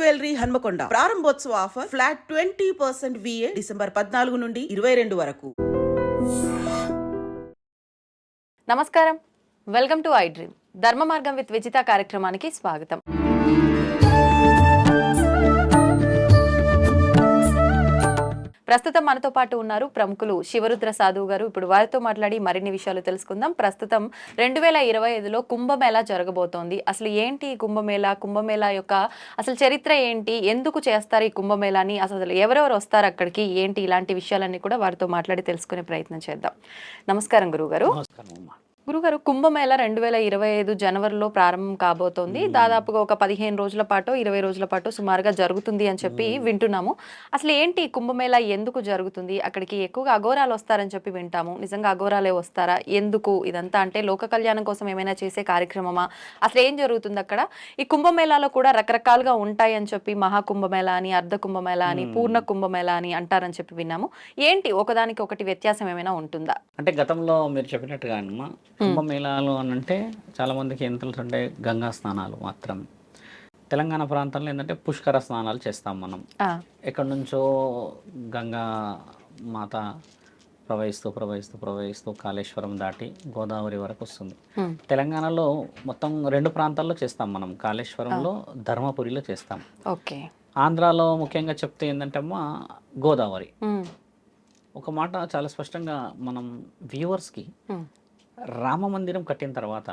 Jewellery Hanamkonda ప్రారంభోత్సవ offer flat 20% VA December 14 నుండి 22 వరకు. నమస్కారం, వెల్కమ్ టు ఐ డ్రీమ్. ధర్మ మార్గం విత్ విజిత కార్యక్రమానికి స్వాగతం. ప్రస్తుతం మనతో పాటు ఉన్నారు ప్రముఖులు శివరుద్ర సాధువు గారు. ఇప్పుడు వారితో మాట్లాడి మరిన్ని విషయాలు తెలుసుకుందాం. ప్రస్తుతం 2025లో కుంభమేళా జరగబోతోంది. అసలు ఏంటి కుంభమేళా యొక్క అసలు చరిత్ర ఏంటి, ఎందుకు చేస్తారు ఈ కుంభమేళాని, అసలు ఎవరెవరు వస్తారు అక్కడికి, ఏంటి, ఇలాంటి విషయాలన్నీ కూడా వారితో మాట్లాడి తెలుసుకునే ప్రయత్నం చేద్దాం. నమస్కారం గురుగారు. గురుగారు, కుంభమేళా 2025 జనవరిలో ప్రారంభం కాబోతోంది. దాదాపుగా ఒక 15 రోజుల పాటు 20 రోజుల పాటు సుమారుగా జరుగుతుంది అని చెప్పి వింటున్నాము. అసలు ఏంటి కుంభమేళా, ఎందుకు జరుగుతుంది, అక్కడికి ఎక్కువగా అఘోరాలు వస్తారని చెప్పి వింటాము. నిజంగా అఘోరాలే వస్తారా, ఎందుకు ఇదంతా, అంటే లోక కళ్యాణం కోసం ఏమైనా చేసే కార్యక్రమమా, అసలు ఏం జరుగుతుంది అక్కడ? ఈ కుంభమేళాలో కూడా రకరకాలుగా ఉంటాయి అని చెప్పి మహాకుంభమేళా అని, అర్ధ కుంభమేళా అని, పూర్ణ కుంభమేళా అని అంటారని చెప్పి విన్నాము. ఏంటి ఒకదానికి ఒకటి వ్యత్యాసం ఏమైనా ఉంటుందా? అంటే గతంలో మీరు చెప్పినట్టుగా అమ్మా, కుంభమేళాలు అని అంటే చాలామందికి ఏం తెలుసు అంటే గంగా స్నానాలు మాత్రం. తెలంగాణ ప్రాంతంలో ఏంటంటే పుష్కర స్నానాలు చేస్తాం మనం. ఎక్కడి నుంచో గంగా మాత ప్రవహిస్తూ కాళేశ్వరం దాటి గోదావరి వరకు వస్తుంది. తెలంగాణలో మొత్తం 2 ప్రాంతాల్లో చేస్తాం మనం. కాళేశ్వరంలో, ధర్మపురిలో చేస్తాం. ఓకే. ఆంధ్రాలో ముఖ్యంగా చెప్తే ఏంటంటే అమ్మా గోదావరి. ఒక మాట చాలా స్పష్టంగా మనం వ్యూవర్స్కి, రామ మందిరం కట్టిన తర్వాత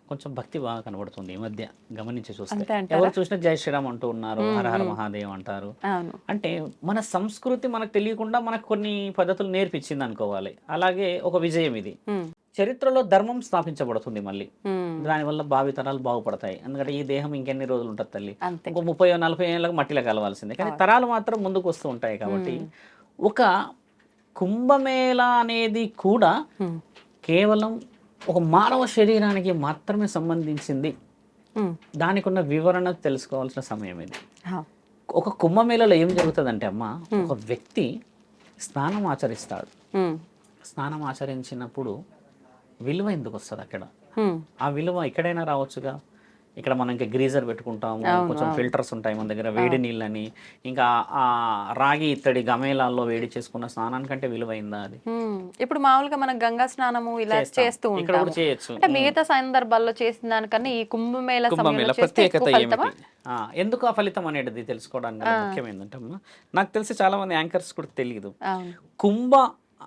కొంచెం భక్తి బాగా కనబడుతుంది ఈ మధ్య గమనించి చూస్తే. ఎవరు చూసినా జై శ్రీరామ్ అంటూ ఉన్నారు, హర హర మహాదేవ్ అంటారు. అంటే మన సంస్కృతి మనకు తెలియకుండా మనకు కొన్ని పద్ధతులు నేర్పించింది అనుకోవాలి. అలాగే ఒక విజయం ఇది. చరిత్రలో ధర్మం స్థాపించబడుతుంది మళ్ళీ. దానివల్ల భావితరాలు బాగుపడతాయి. ఎందుకంటే ఈ దేహం ఇంకెన్ని రోజులు ఉంటుంది తల్లి, ఇంకో 30-40 ఏళ్ళకి మట్టిలో కలవాల్సిందే. కానీ తరాలు మాత్రం ముందుకు వస్తూ ఉంటాయి. కాబట్టి ఒక కుంభమేళా అనేది కూడా కేవలం ఒక మానవ శరీరానికి మాత్రమే సంబంధించింది. దానికి ఉన్న వివరణ తెలుసుకోవాల్సిన సమయం ఇది. ఒక కుంభమేళలో ఏం జరుగుతుందంటే అమ్మ, ఒక వ్యక్తి స్నానం ఆచరిస్తాడు. స్నానం ఆచరించినప్పుడు విలువ ఎందుకు వస్తుంది అక్కడ? ఆ విలువ ఎక్కడైనా రావచ్చుగా. ఇక్కడ మనం ఇంకా గ్రీజర్ పెట్టుకుంటాము, కొంచెం ఫిల్టర్స్ ఉంటాయి మన దగ్గర, వేడి నీళ్ళని, ఇంకా ఆ రాగి ఇత్తడి గమేలాల్లో వేడి చేసుకున్న స్నానానికంటే విలువైందా అది? ఇప్పుడు మామూలుగా మనం గంగా స్నానము ఇలా చేస్తూ ఉంటాము. అంటే మిగతా సందర్భాల్లో చేసిన దానికన్నా ఈ కుంభమేళా ప్రత్యేకత ఏమిటి, ఎందుకు ఆ ఫలితం అనేది తెలుసుకోవడానికి ముఖ్యం ఏంటంటే అమ్మా, నాకు తెలిసి చాలా మంది యాంకర్స్ కూడా తెలియదు. కుంభ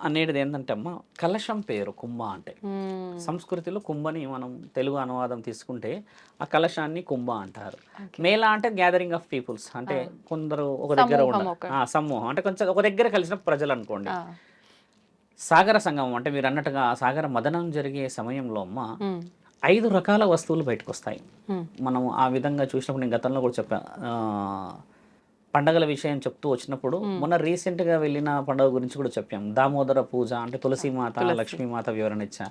అనేది ఏంటంటే అమ్మ, కలశం పేరు కుంభ అంటే. సంస్కృతిలో కుంభని మనం తెలుగు అనువాదం తీసుకుంటే ఆ కలశాన్ని కుంభ అంటారు. మేళా అంటే గ్యాదరింగ్ ఆఫ్ పీపుల్స్, అంటే కొందరు ఒక దగ్గర సమూహం, అంటే కొంచెం ఒక దగ్గర కలిసిన ప్రజలు అనుకోండి. సాగర సంగమం అంటే మీరు అన్నట్టుగా సాగర మదనం జరిగే సమయంలో అమ్మ 5 రకాల వస్తువులు బయటకు వస్తాయి. మనం ఆ విధంగా చూసినప్పుడు నేను గతంలో కూడా చెప్పా, పండగల విషయం చెప్తూ వచ్చినప్పుడు మొన్న రీసెంట్గా వెళ్ళిన పండుగ గురించి కూడా చెప్పాం. దామోదర పూజ అంటే తులసీమాత, లక్ష్మీమాత వివరణ ఇచ్చా.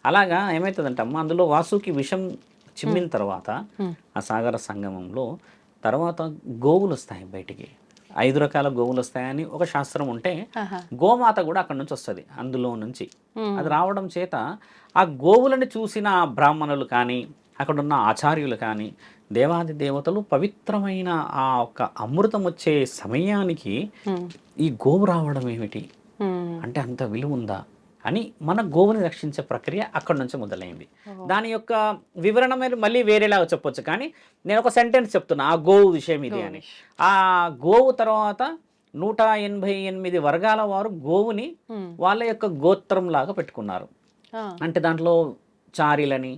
అలాగా ఏమవుతుందంటే అమ్మ, అందులో వాసుకి విషం చిమ్మిన తర్వాత ఆ సాగర సంగమంలో తర్వాత గోవులు వస్తాయి బయటికి. 5 రకాల గోవులు వస్తాయని ఒక శాస్త్రం ఉంటే, గోమాత కూడా అక్కడ నుంచి వస్తుంది. అందులో నుంచి అది రావడం చేత ఆ గోవులని చూసిన బ్రాహ్మణులు కానీ, అక్కడున్న ఆచార్యులు కానీ, దేవాది దేవతలు పవిత్రమైన ఆ ఒక అమృతం వచ్చే సమయానికి ఈ గోవు రావడం ఏమిటి అంటే అంత విలువ ఉందా అని మన గోవుని రక్షించే ప్రక్రియ అక్కడి నుంచి మొదలైంది. దాని యొక్క వివరణ మళ్ళీ వేరేలాగా చెప్పొచ్చు, కానీ నేను ఒక సెంటెన్స్ చెప్తున్నా ఆ గోవు విషయం ఇది అని. ఆ గోవు తర్వాత 188 వర్గాల వారు గోవుని వాళ్ళ యొక్క గోత్రం లాగా పెట్టుకున్నారు. అంటే దాంట్లో చారిలని,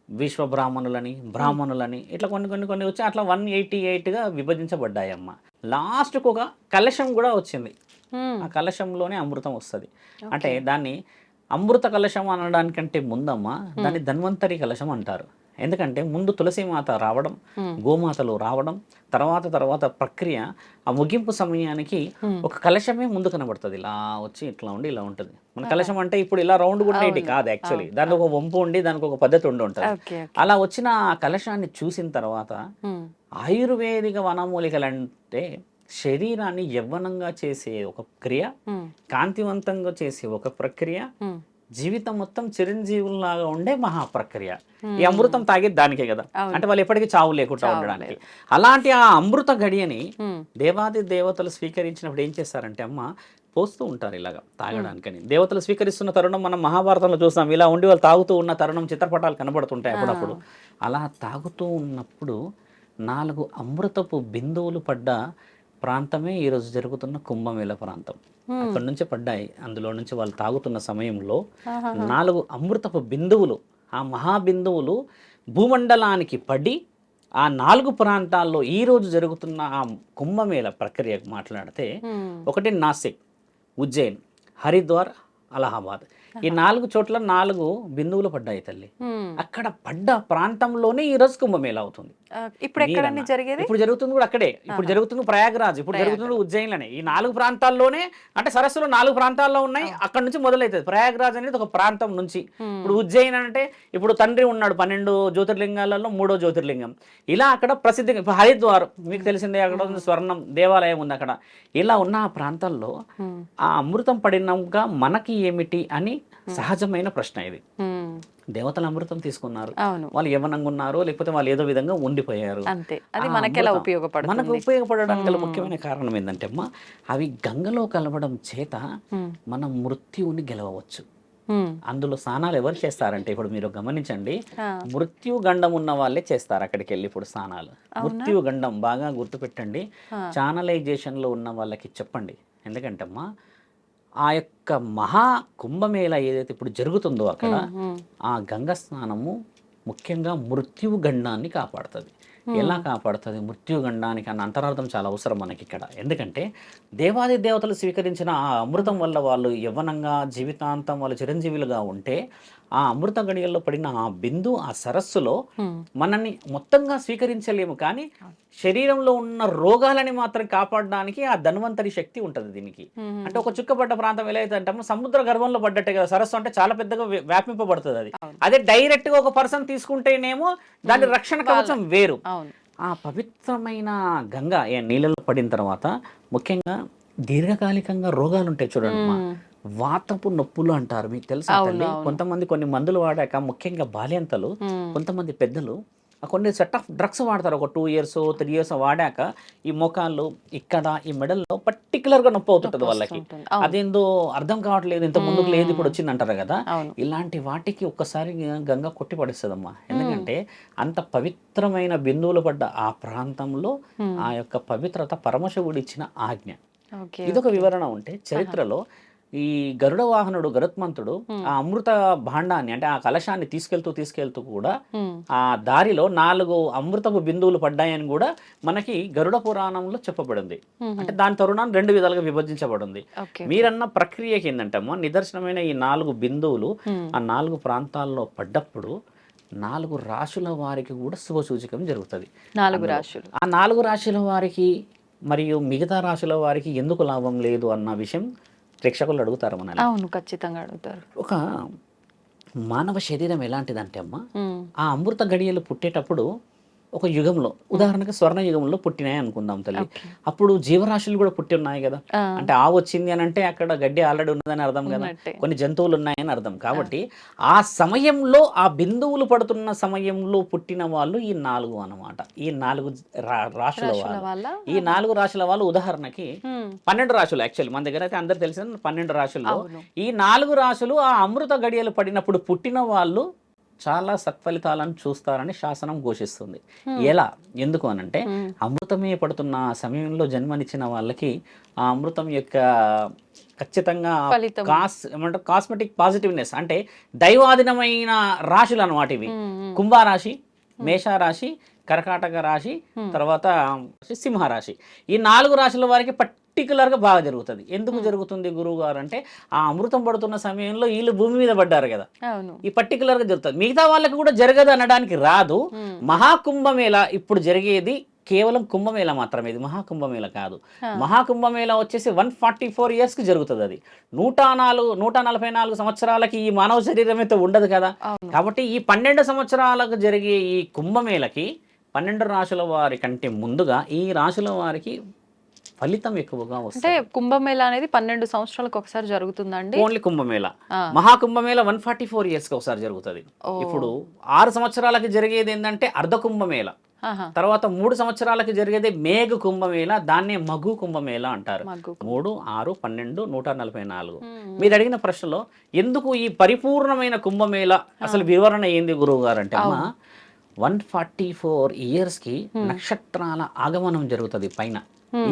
విశ్వ బ్రాహ్మణులని ఇట్లా కొన్ని వచ్చి అట్లా 188గా విభజించబడ్డాయమ్మ. లాస్ట్కు ఒక కలశం కూడా వచ్చింది. ఆ కలశంలోనే అమృతం వస్తుంది. అంటే దాన్ని అమృత కలశం అనడానికంటే ముందమ్మ దాన్ని ధన్వంతరి కలశం అంటారు. ఎందుకంటే ముందు తులసీమాత రావడం, గోమాతలు రావడం, తర్వాత ప్రక్రియ ఆ ముగింపు సమయానికి ఒక కలశమే ముందు కనబడుతుంది. ఇలా వచ్చి ఇట్లా ఉండి ఇలా ఉంటుంది. మన కలశం అంటే ఇప్పుడు ఇలా రౌండ్ ఉండేది కాదు యాక్చువల్లీ. దానికి ఒక వంపు ఉండి దానికి ఒక పద్ధతి ఉంటుంది. అలా వచ్చిన ఆ కలశాన్ని చూసిన తర్వాత ఆయుర్వేదిక వనమూలికలు అంటే శరీరాన్ని యవ్వనంగా చేసే ఒక క్రియ, కాంతివంతంగా చేసే ఒక ప్రక్రియ, జీవితం మొత్తం చిరంజీవుల్లాగా ఉండే మహాప్రక్రియ. ఈ అమృతం తాగేది దానికే కదా, అంటే వాళ్ళు ఎప్పటికీ చావు లేకుండా ఉండడానికి. అలాంటి ఆ అమృత గడియని దేవాది దేవతలు స్వీకరించినప్పుడు ఏం చేస్తారంటే అమ్మ పోస్తూ ఉంటారు ఇలాగా తాగడానికని. దేవతలు స్వీకరిస్తున్న తరుణం మనం మహాభారతంలో చూస్తాం, ఇలా ఉండి వాళ్ళు తాగుతూ ఉన్న తరుణం చిత్రపటాలు కనబడుతుంటాయి అప్పుడప్పుడు. అలా తాగుతూ ఉన్నప్పుడు 4 అమృతపు బిందువులు పడ్డ ప్రాంతమే ఈరోజు జరుగుతున్న కుంభమేళ ప్రాంతం. అక్కడి నుంచి పడ్డాయి. అందులో నుంచి వాళ్ళు తాగుతున్న సమయంలో 4 అమృతపు బిందువులు, ఆ మహాబిందువులు భూమండలానికి పడి ఆ 4 ప్రాంతాల్లో ఈరోజు జరుగుతున్న ఆ కుంభమేళ ప్రక్రియ మాట్లాడితే, ఒకటి నాసిక్, ఉజ్జయిన్, హరిద్వార్, అలహాబాద్. ఈ 4 చోట్ల 4 బిందువులు పడ్డాయి తల్లి. అక్కడ పడ్డ ప్రాంతంలోనే ఈ రోజు కుంభమేళ అవుతుంది. ఇప్పుడు ఎక్కడండి జరిగేది? ఇప్పుడు జరుగుతుంది కూడా అక్కడే. ఇప్పుడు జరుగుతుంది ప్రయాగరాజ్, ఇప్పుడు జరుగుతుంది ఉజ్జయిన్లోనే. ఈ 4 ప్రాంతాల్లోనే, అంటే సరస్సులో 4 ప్రాంతాల్లో ఉన్నాయి. అక్కడ నుంచి మొదలవుతుంది. ప్రయాగరాజ్ అనేది ఒక ప్రాంతం నుంచి. ఇప్పుడు ఉజ్జయిన్ అంటే ఇప్పుడు తండ్రి ఉన్నాడు 12 జ్యోతిర్లింగాలలో 3వ జ్యోతిర్లింగం. ఇలా అక్కడ ప్రసిద్ధి. ఇప్పుడు హరిద్వార్ మీకు తెలిసిందే, అక్కడ ఉంది స్వర్ణం దేవాలయం ఉంది అక్కడ. ఇలా ఉన్న ఆ ప్రాంతాల్లో ఆ అమృతం పడినాక మనకి ఏమిటి అని సహజమైన ప్రశ్న ఇది. దేవతలు అమృతం తీసుకున్నారు, వాళ్ళు యవ్వనంగా ఉన్నారు, లేకపోతే వాళ్ళు ఏదో విధంగా ఉండిపోయారు. మనకు ఉపయోగపడడానికి గల ముఖ్యమైన కారణం ఏంటంటే అమ్మా, అవి గంగలో కలవడం చేత మనం మృత్యువుని గెలవవచ్చు. అందులో స్నానాలు ఎవరు చేస్తారంటే, ఇప్పుడు మీరు గమనించండి, మృత్యు గండం ఉన్న వాళ్ళే చేస్తారు అక్కడికి వెళ్ళి ఇప్పుడు స్నానాలు. మృత్యు గండం బాగా గుర్తుపెట్టండి. ఛానలైజేషన్ లో ఉన్న వాళ్ళకి చెప్పండి. ఎందుకంటే అమ్మా, ఆ యొక్క మహా కుంభమేళ ఏదైతే ఇప్పుడు జరుగుతుందో అక్కడ ఆ గంగ స్నానము ముఖ్యంగా మృత్యువు గండాన్ని కాపాడుతుంది. ఎలా కాపాడుతుంది? మృత్యు గండానికి అన్న అంతరార్థం చాలా అవసరం మనకి ఇక్కడ. ఎందుకంటే దేవాది దేవతలు స్వీకరించిన ఆ అమృతం వల్ల వాళ్ళు యవ్వనంగా జీవితాంతం వాళ్ళు చిరంజీవులుగా ఉంటే, ఆ అమృత గడియల్లో పడిన ఆ బిందు, ఆ సరస్సులో మనల్ని మొత్తంగా స్వీకరించలేము, కానీ శరీరంలో ఉన్న రోగాలని మాత్రం కాపాడడానికి ఆ ధన్వంతరి శక్తి ఉంటుంది దీనికి. అంటే ఒక చుక్కపడ్డ ప్రాంతం ఎలా అయితే అంటామో సముద్ర గర్భంలో పడ్డట్టే కదా సరస్సు, అంటే చాలా పెద్దగా వ్యాపింపబడుతుంది అది. అదే డైరెక్ట్ గా ఒక పర్సన్ తీసుకుంటేనేమో దాని రక్షణ కవచం వేరు. ఆ పవిత్రమైన గంగ నీళ్ళలో పడిన తర్వాత ముఖ్యంగా దీర్ఘకాలికంగా రోగాలు ఉంటాయి చూడండి, వాతపు నొప్పులు అంటారు, మీకు తెలుసా? కొంతమంది కొన్ని మందులు వాడాక, ముఖ్యంగా బాల్యంతలు, కొంతమంది పెద్దలు కొన్ని సెట్ ఆఫ్ డ్రగ్స్ వాడతారు. ఒక 2 years 3 years వాడాక ఈ మోకాళ్ళు, ఇక్కడ ఈ మెడల్లో పర్టికులర్గా నొప్పి అవుతుంటుంది వాళ్ళకి. అదేందో అర్థం కావట్లేదు, ఇంత ముందుకు లేదు ఇప్పుడు వచ్చింది అంటారు కదా. ఇలాంటి వాటికి ఒక్కసారి గంగ కొట్టి పడిస్తుందమ్మా. ఎందుకంటే అంత పవిత్రమైన బిందువులు పడ్డ ఆ ప్రాంతంలో ఆ యొక్క పవిత్రత పరమశివుడు ఇచ్చిన ఆజ్ఞ. ఇదొక వివరణ ఉంటే, చరిత్రలో ఈ గరుడ వాహనుడు గరుత్మంతుడు ఆ అమృత భాండాన్ని, అంటే ఆ కలశాన్ని తీసుకెళ్తూ కూడా ఆ దారిలో 4 అమృతపు బిందువులు పడ్డాయని కూడా మనకి గరుడ పురాణంలో చెప్పబడింది. అంటే దాని తరుణాన్ని 2 విధాలుగా విభజించబడింది. మీరన్న ప్రక్రియకి ఏంటంటమ్మా, నిదర్శనమైన ఈ 4 బిందువులు ఆ 4 ప్రాంతాల్లో పడ్డప్పుడు 4 రాశుల వారికి కూడా శుభ సూచకం జరుగుతుంది. ఆ 4 రాశుల వారికి మరియు మిగతా రాశుల వారికి ఎందుకు లాభం లేదు అన్న విషయం ప్రేక్షకులు అడుగుతారు మనల్ని. అవును, ఖచ్చితంగా అడుగుతారు. ఒక మానవ శరీరం ఎలాంటిదంటే అమ్మా, ఆ అమృత గడియలు పుట్టేటప్పుడు ఒక యుగంలో, ఉదాహరణకు స్వర్ణ యుగంలో పుట్టినాయి అనుకుందాం తల్లి. అప్పుడు జీవరాశులు కూడా పుట్టి ఉన్నాయి కదా. అంటే ఆవు వచ్చింది అని అంటే అక్కడ గడ్డి ఆల్రెడీ ఉన్నదని అర్థం కదా, కొన్ని జంతువులు ఉన్నాయని అర్థం. కాబట్టి ఆ సమయంలో, ఆ బిందువులు పడుతున్న సమయంలో పుట్టిన వాళ్ళు ఈ 4 అన్నమాట. ఈ 4 రాశుల వాళ్ళు, ఈ 4 రాశుల వాళ్ళు. ఉదాహరణకి 12 రాశులు యాక్చువల్లీ మన దగ్గర అయితే అందరు తెలిసిన 12 రాశుల్లో ఈ 4 రాశులు ఆ అమృత గడియలు పడినప్పుడు పుట్టిన వాళ్ళు చాలా సత్ఫలితాలను చూస్తారని శాసనం ఘోషిస్తుంది. ఎలా, ఎందుకు అనంటే, అమృతమే పడుతున్న సమయంలో జన్మనిచ్చిన వాళ్ళకి ఆ అమృతం యొక్క ఖచ్చితంగా కాస్మెటిక్ పాజిటివ్నెస్, అంటే దైవాధీనమైన రాశులు అన్నమాట ఇవి. కుంభరాశి, మేషరాశి, కర్కాటక రాశి, తర్వాత సింహరాశి. ఈ 4 రాశుల వారికి పర్టికులర్గా బాగా జరుగుతుంది. ఎందుకు జరుగుతుంది గురువు గారు అంటే, ఆ అమృతం పడుతున్న సమయంలో వీళ్ళు భూమి మీద పడ్డారు కదా, ఈ పర్టికులర్గా జరుగుతుంది. మిగతా వాళ్ళకి కూడా జరగదు అనడానికి రాదు. మహాకుంభమేళ ఇప్పుడు జరిగేది కేవలం కుంభమేళ మాత్రమే, ఇది మహాకుంభమేళ కాదు. మహాకుంభమేళ వచ్చేసి 144 years కి జరుగుతుంది. అది 144 సంవత్సరాలకి ఈ మానవ శరీరం అయితే ఉండదు కదా. కాబట్టి ఈ 12 సంవత్సరాలకు జరిగే ఈ కుంభమేళకి 12 రాశుల వారి కంటే ముందుగా ఈ రాశుల వారికి ఫలితం ఎక్కువగా అంటే వస్తుంది. కుంభమేళా అనేది 12 సంవత్సరాలకు ఒకసారి జరుగుతుందండి. ఓన్లీ కుంభమేళ. మహాకుంభమేళ 144 ఇయర్స్కి ఒకసారి జరుగుతుంది. ఇప్పుడు 6 సంవత్సరాలకి జరిగేది ఏంటంటే అర్ధ కుంభమేళ, ఆహా. తర్వాత 3 సంవత్సరాలకి జరిగేది మేఘ కుంభమేళ, దాన్నే మగు కుంభమేళ అంటారు. మగ్గు. 3, 6, 12, 144. మీరు అడిగిన ప్రశ్నలో ఎందుకు ఈ పరిపూర్ణమైన కుంభమేళ అసలు వివరణ ఏంది గురువు గారు అంటే అమ్మా, 144 ఇయర్స్కి నక్షత్రాల ఆగమనం జరుగుతుంది పైన.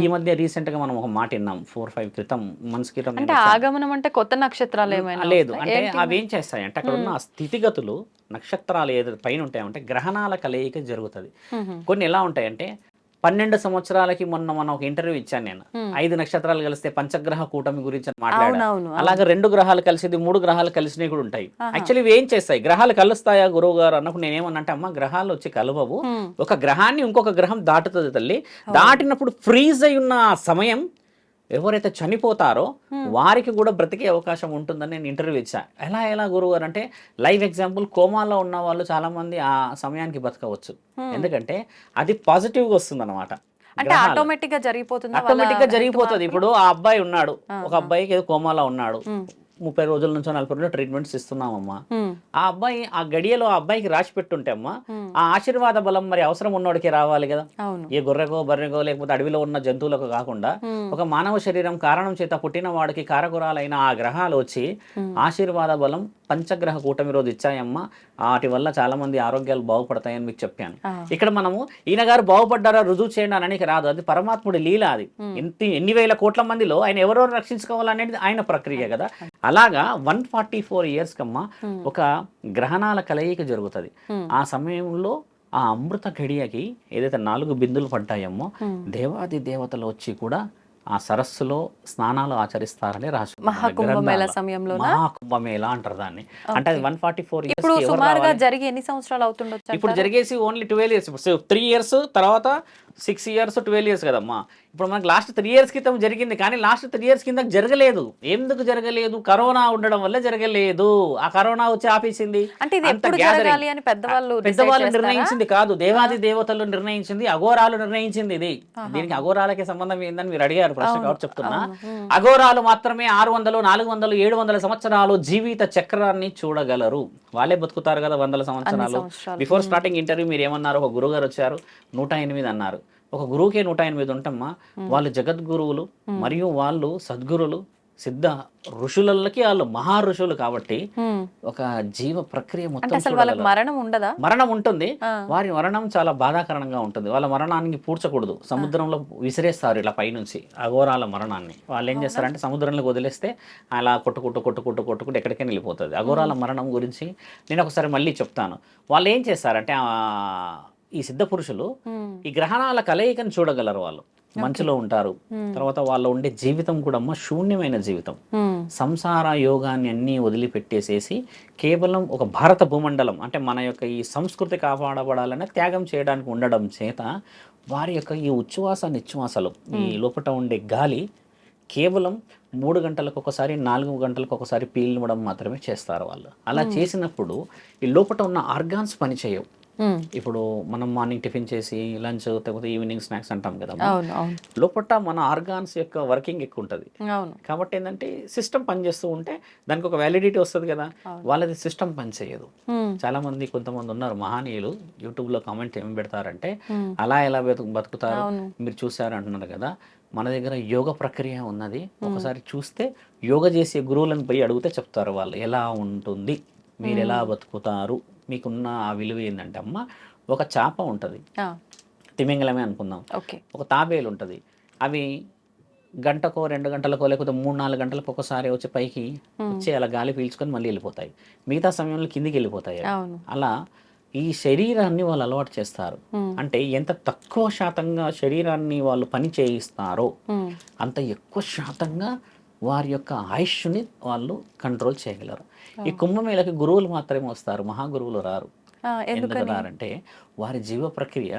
ఈ మధ్య రీసెంట్ గా మనం ఒక మాట విన్నాం 4-5 మంత్స్ క్రితం. అంటే ఆగమనం అంటే కొత్త నక్షత్రాలు ఏమైనా లేదు, అంటే అవి ఏం చేస్తాయి అంటే అక్కడ ఉన్న స్థితిగతులు, నక్షత్రాలు ఏదో పైన ఉంటాయంటే గ్రహణాల కలయిక జరుగుతుంది. కొన్ని ఎలా ఉంటాయంటే 12 సంవత్సరాలకి మొన్న ఒక ఇంటర్వ్యూ ఇచ్చాను నేను. 5 నక్షత్రాలు కలిస్తే పంచగ్రహ కూటమి గురించి మాట్లాడాను. అవునవును. అలాగే 2 గ్రహాలు కలిసింది, 3 గ్రహాలు కలిసినవి కూడా ఉంటాయి. యాక్చువల్లీ ఇవి ఏం చేస్తాయి, గ్రహాలు కలుస్తాయా గురువు గారు అన్నప్పుడు నేనేమన్నంటే అమ్మ, గ్రహాలు వచ్చి కలవవు. ఒక గ్రహాన్ని ఇంకొక గ్రహం దాటుతుంది తల్లి. దాటినప్పుడు ఫ్రీజ్ అయి ఉన్న సమయం ఎవరైతే చనిపోతారో వారికి కూడా బ్రతికే అవకాశం ఉంటుందని నేను ఇంటర్వ్యూ ఇచ్చా. ఎలా గురువు గారు అంటే లైవ్ ఎగ్జాంపుల్, కోమాలో ఉన్న వాళ్ళు చాలా మంది ఆ సమయానికి బతకవచ్చు. ఎందుకంటే అది పాజిటివ్గా వస్తుంది అనమాట. అంటే ఆటోమేటిక్ గా జరిగిపోతుంది. ఆటోమేటిక్ గా జరిగిపోతుంది. ఇప్పుడు ఆ అబ్బాయి ఉన్నాడు, ఒక అబ్బాయికి ఏదో కోమాలో ఉన్నాడు, 30 రోజుల నుంచి 40 రోజులు ట్రీట్మెంట్స్ ఇస్తున్నామమ్మా. ఆ అబ్బాయి ఆ గడియలో ఆ అబ్బాయికి రాసి పెట్టుంటే అమ్మా, ఆ ఆశీర్వాద బలం మరి అవసరం ఉన్నోడికి రావాలి కదా. ఏ గొర్రెకో బర్రెకో లేకపోతే అడవిలో ఉన్న జంతువులకు కాకుండా ఒక మానవ శరీరం కారణం చేత పుట్టిన వాడికి కారకురాలైన ఆ గ్రహాలు వచ్చి ఆశీర్వాద బలం పంచగ్రహ కూటమి రోజు ఇచ్చాయమ్మా. వాటి వల్ల చాలా మంది ఆరోగ్యాలు బాగుపడతాయని మీకు చెప్పాను. ఇక్కడ మనము ఈయన గారు బాగుపడ్డారా రుజువు చేయండి అనడానికి రాదు, అది పరమాత్ముడి లీల. అది ఎన్ని వేల కోట్ల మందిలో ఆయన ఎవరెవరు రక్షించుకోవాలనేది ఆయన ప్రక్రియ కదా. అలాగా 144 ఇయర్స్ కమ్మా ఒక గ్రహణాల కలయిక జరుగుతుంది. ఆ సమయంలో ఆ అమృత ఘడియకి ఏదైతే 4 బిందులు పడ్డాయమ్మో, దేవాది దేవతలు వచ్చి కూడా ఆ సరస్సులో స్నానాలు ఆచరిస్తారని రాసి మహాకుంభమేళా సమయంలో. మహాకుంభమేళా అంటారు దాన్ని. అంటే అది 144 ఇయర్స్. ఇప్పుడు సుమారుగా జరిగి ఎన్ని సంవత్సరాలు అవుతుండొచ్చు? ఇప్పుడు జరిగేసి ఓన్లీ 12 ఇయర్స్. ఇప్పుడు 3 ఇయర్స్, తర్వాత 6 ఇయర్స్, 12 ఇయర్స్ కదమ్మా. ఇప్పుడు మనకి లాస్ట్ 3 ఇయర్స్ క్రితం జరిగింది, కానీ లాస్ట్ 3 ఇయర్స్ కింద జరగలేదు. ఎందుకు జరగలేదు? కరోనా ఉండడం వల్ల జరగలేదు. ఆ కరోనా వచ్చి ఆపేసింది. అంటే ఇది ఎప్పుడు జరగాలి అని పెద్దవాళ్ళు నిర్ణయించింది కాదు, దేవాది దేవతలు నిర్ణయించింది, అఘోరాలు నిర్ణయించింది. ఇది దీనికి అఘోరాలకి సంబంధం ఏందని మీరు అడిగారు ప్రశ్న కాబట్టి చెప్తున్నా. అఘోరాలు మాత్రమే 600, 400, 700 సంవత్సరాలు జీవిత చక్రాన్ని చూడగలరు. వాళ్ళే బతుకుతారు కదా 100 సంవత్సరాలు. బిఫోర్ స్టార్టింగ్ ఇంటర్వ్యూ మీరు ఏమన్నారు, ఒక గురువు గారు వచ్చారు 108 అన్నారు. ఒక గురువుకే 108 ఉంటమ్మా. వాళ్ళు జగద్గురువులు మరియు వాళ్ళు సద్గురులు, సిద్ధ ఋషులకి వాళ్ళు మహా ఋషులు కాబట్టి ఒక జీవ ప్రక్రియ మొత్తం మరణం ఉండదా? మరణం ఉంటుంది. వారి మరణం చాలా బాధాకరంగా ఉంటుంది. వాళ్ళ మరణానికి పూడ్చకూడదు, సముద్రంలో విసిరేస్తారు ఇలా పైనుంచి అఘోరాల మరణాన్ని. వాళ్ళు ఏం చేస్తారంటే సముద్రంలోకి వదిలేస్తే అలా కొట్టుకుంటూ ఎక్కడికైనా వెళ్ళిపోతుంది. అఘోరాల మరణం గురించి నేను ఒకసారి మళ్ళీ చెప్తాను. వాళ్ళు ఏం చేస్తారంటే ఈ సిద్ధ పురుషులు ఈ గ్రహణాల కలయికను చూడగలరు. వాళ్ళు మంచులో ఉంటారు. తర్వాత వాళ్ళు ఉండే జీవితం కూడా శూన్యమైన జీవితం. సంసార యోగాన్ని అన్నీ వదిలిపెట్టేసేసి కేవలం ఒక భారత భూమండలం అంటే మన యొక్క ఈ సంస్కృతి కాపాడబడాలనే త్యాగం చేయడానికి ఉండడం చేత వారి యొక్క ఈ ఉచ్ఛ్వాస నిశ్వాసలు, ఈ లోపల ఉండే గాలి కేవలం 3 గంటలకు ఒకసారి, 4 గంటలకు ఒకసారి పీల్చడం మాత్రమే చేస్తారు వాళ్ళు. అలా చేసినప్పుడు ఈ లోపల ఉన్న ఆర్గాన్స్ పనిచేయవు. ఇప్పుడు మనం మార్నింగ్ టిఫిన్ చేసి లంచ్ లేకపోతే ఈవినింగ్ స్నాక్స్ అంటాం కదా, లోపల మన ఆర్గాన్స్ యొక్క వర్కింగ్ ఎక్కువ ఉంటుంది. కాబట్టి ఏంటంటే సిస్టమ్ పనిచేస్తూ ఉంటే దానికి ఒక వ్యాలిడిటీ వస్తుంది కదా. వాళ్ళది సిస్టమ్ పనిచేయదు. చాలా మంది కొంతమంది ఉన్నారు మహానీయులు యూట్యూబ్లో కామెంట్ ఏమి పెడతారంటే అలా ఎలా బతుకుతారు మీరు చూసారు అంటున్నారు కదా. మన దగ్గర యోగ ప్రక్రియ ఉన్నది. ఒకసారి చూస్తే యోగ చేసే గురువులను పోయి అడిగితే చెప్తారు వాళ్ళు ఎలా ఉంటుంది, మీరు ఎలా బతుకుతారు, మీకున్న ఆ విలువ ఏంటంటే అమ్మ, ఒక చేప ఉంటుంది, తిమింగలమే అనుకుందాం, ఒక తాబేలు ఉంటుంది. అవి గంటకో 2 గంటలకో లేకపోతే 3-4 గంటలకు ఒకసారి వచ్చి పైకి వచ్చి అలా గాలి పీల్చుకొని మళ్ళీ వెళ్ళిపోతాయి. మిగతా సమయంలో కిందికి వెళ్ళిపోతాయి. అలా ఈ శరీరాన్ని వాళ్ళు అలవాటు చేస్తారు. అంటే ఎంత తక్కువ శాతంగా శరీరాన్ని వాళ్ళు పని చేయిస్తారో అంత ఎక్కువ శాతంగా వారి యొక్క ఆయుష్ని వాళ్ళు కంట్రోల్ చేయగలరు. ఈ కుంభమేళకి గురువులు మాత్రమే వస్తారు, మహాగురువులు రారు. ఎందుకు రారంటే వారి జీవ ప్రక్రియ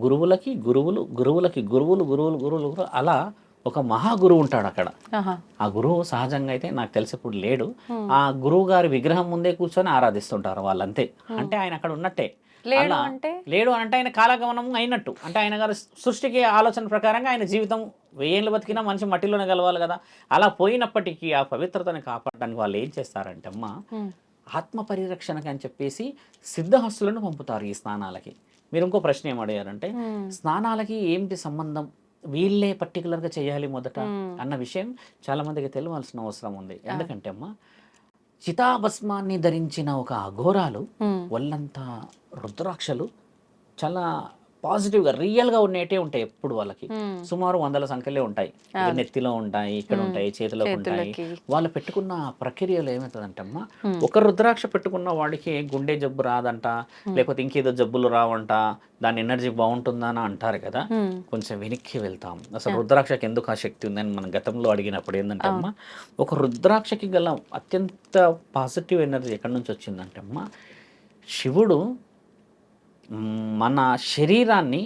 గురువులకి గురువులు, గురువులకి గురువులు, గురువులు, గురువులు, అలా ఒక మహాగురువు ఉంటాడు అక్కడ. ఆ గురువు సహజంగా అయితే నాకు తెలిసి ఇప్పుడు లేడు. ఆ గురువు గారి విగ్రహం ముందే కూర్చొని ఆరాధిస్తుంటారు వాళ్ళంతే. అంటే ఆయన అక్కడ ఉన్నట్టే. లేడు అలా అంటే లేడు అంటే ఆయన కాలగమనం అయినట్టు, అంటే ఆయన గారు సృష్టికి ఆలోచన ప్రకారంగా ఆయన జీవితం 1000 ఏళ్ళు బతికినా మనిషి మట్టిలోనే కలవాలి కదా. అలా పోయినప్పటికీ ఆ పవిత్రతని కాపాడడానికి వాళ్ళు ఏం చేస్తారంటే అమ్మ, ఆత్మ పరిరక్షణకి అని చెప్పేసి సిద్ధహస్తులను పంపుతారు ఈ స్నానాలకి. మీరు ఇంకో ప్రశ్న ఏం అడిగారంటే, స్నానాలకి ఏంటి సంబంధం, వీళ్ళే పర్టికులర్గా చేయాలి మొదట అన్న విషయం చాలా మందికి తెలియాల్సిన అవసరం ఉంది. ఎందుకంటే అమ్మ, చితాభస్మాన్ని ధరించిన ఒక అఘోరాలు వాళ్ళంతా రుద్రాక్షలు చాలా పాజిటివ్గా రియల్గా ఉన్నట్టే ఉంటాయి ఎప్పుడు వాళ్ళకి. సుమారు 100 సంఖ్యలే ఉంటాయి. ఇక నెత్తిలో ఉంటాయి, ఇక్కడ ఉంటాయి, చేతిలో ఉంటాయి. వాళ్ళు పెట్టుకున్న ప్రక్రియలో ఏమవుతుందంటే అమ్మ, ఒక రుద్రాక్ష పెట్టుకున్న వాడికి గుండె జబ్బు రాదంట, లేకపోతే ఇంకేదో జబ్బులు రావంట, దాని ఎనర్జీ బాగుంటుందా అని అంటారు కదా. కొంచెం వెనక్కి వెళ్తాం, అసలు రుద్రాక్షకి ఎందుకు ఆ శక్తి ఉందని మనం గతంలో అడిగినప్పుడు ఏంటంటే అమ్మ, ఒక రుద్రాక్షకి గల అత్యంత పాజిటివ్ ఎనర్జీ ఎక్కడి నుంచి వచ్చిందంటే అమ్మ, శివుడు మన శరీరాన్ని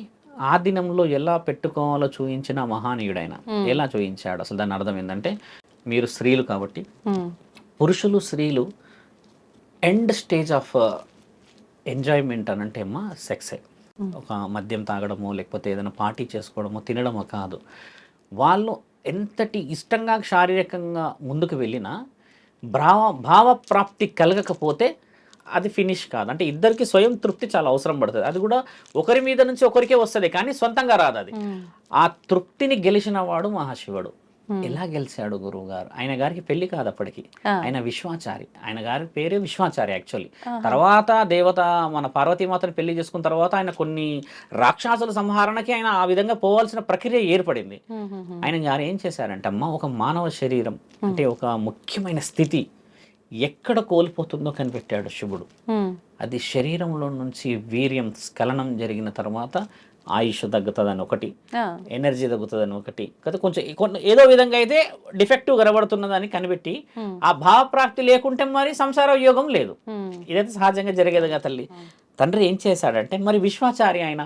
ఆ దినంలో ఎలా పెట్టుకోవాలో చూయించిన మహానీయుడైన. ఎలా చూయించాడు అసలు, దాని అర్థం ఏంటంటే, మీరు స్త్రీలు కాబట్టి పురుషులు స్త్రీలు ఎండ్ స్టేజ్ ఆఫ్ ఎంజాయ్మెంట్ అని అంటే అమ్మా సెక్సే. ఒక మద్యం తాగడమో లేకపోతే ఏదైనా పార్టీ చేసుకోవడమో తినడమో కాదు. వాళ్ళు ఎంతటి ఇష్టంగా శారీరకంగా ముందుకు వెళ్ళినా భావప్రాప్తి కలగకపోతే అది ఫినిష్ కాదు. అంటే ఇద్దరికి స్వయం తృప్తి చాలా అవసరం పడుతుంది. అది కూడా ఒకరి మీద నుంచి ఒకరికే వస్తుంది, కానీ సొంతంగా రాదు అది. ఆ తృప్తిని గెలిచిన వాడు మహాశివుడు. ఎలా గెలిచాడు గురువు గారు? ఆయన గారికి పెళ్లి కాదు అప్పటికి, ఆయన విశ్వాచారి. ఆయన గారి పేరే విశ్వాచారి యాక్చువల్లీ. తర్వాత దేవత మన పార్వతీమాతను పెళ్లి చేసుకున్న తర్వాత ఆయన కొన్ని రాక్షసుల సంహారణకి ఆయన ఆ విధంగా పోవాల్సిన ప్రక్రియ ఏర్పడింది. ఆయన గారు ఏం చేశారంటే అమ్మ, ఒక మానవ శరీరం అంటే ఒక ముఖ్యమైన స్థితి ఎక్కడ కోల్పోతుందో కనిపెట్టాడు శివుడు. అది శరీరంలో నుంచి వీర్యం స్ఖలనం జరిగిన తర్వాత ఆయుష్ తగ్గుతుందని ఒకటి, ఎనర్జీ తగ్గుతుందని ఒకటి, కదా కొంచెం ఏదో విధంగా అయితే డిఫెక్టివ్ కనబడుతున్నదని కనిపెట్టి, ఆ భావప్రాప్తి లేకుంటే మరి సంసార యోగం లేదు. ఇదైతే సహజంగా జరిగేది కదా తల్లి. తండ్రి ఏం చేశాడంటే, మరి విశ్వాచారి ఆయన,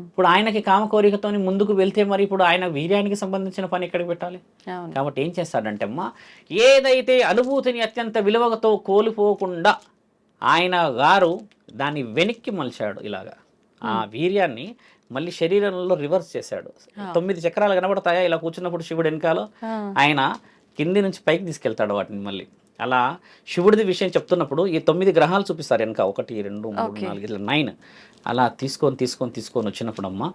ఇప్పుడు ఆయనకి కామ కోరికతో ముందుకు వెళ్తే మరి ఇప్పుడు ఆయన వీర్యానికి సంబంధించిన పని ఎక్కడికి పెట్టాలి? కాబట్టి ఏం చేస్తాడంటే అమ్మ, ఏదైతే అనుభూతిని అత్యంత విలువతో కోల్పోకుండా ఆయన గారు దాన్ని వెనక్కి మలిచాడు. ఇలాగా ఆ వీర్యాన్ని మళ్ళీ శరీరంలో రివర్స్ చేశాడు. 9 చక్రాలు కనబడతాయా ఇలా కూర్చున్నప్పుడు శివుడు వెనకాల, ఆయన కింది నుంచి పైకి తీసుకెళ్తాడు వాటిని మళ్ళీ. అలా శివుడిది విషయం చెప్తున్నప్పుడు ఈ 9 గ్రహాలు చూపిస్తారు వెనక, 1 2 3 4 ఇట్లా 9. అలా తీసుకొని వచ్చినప్పుడు అమ్మ,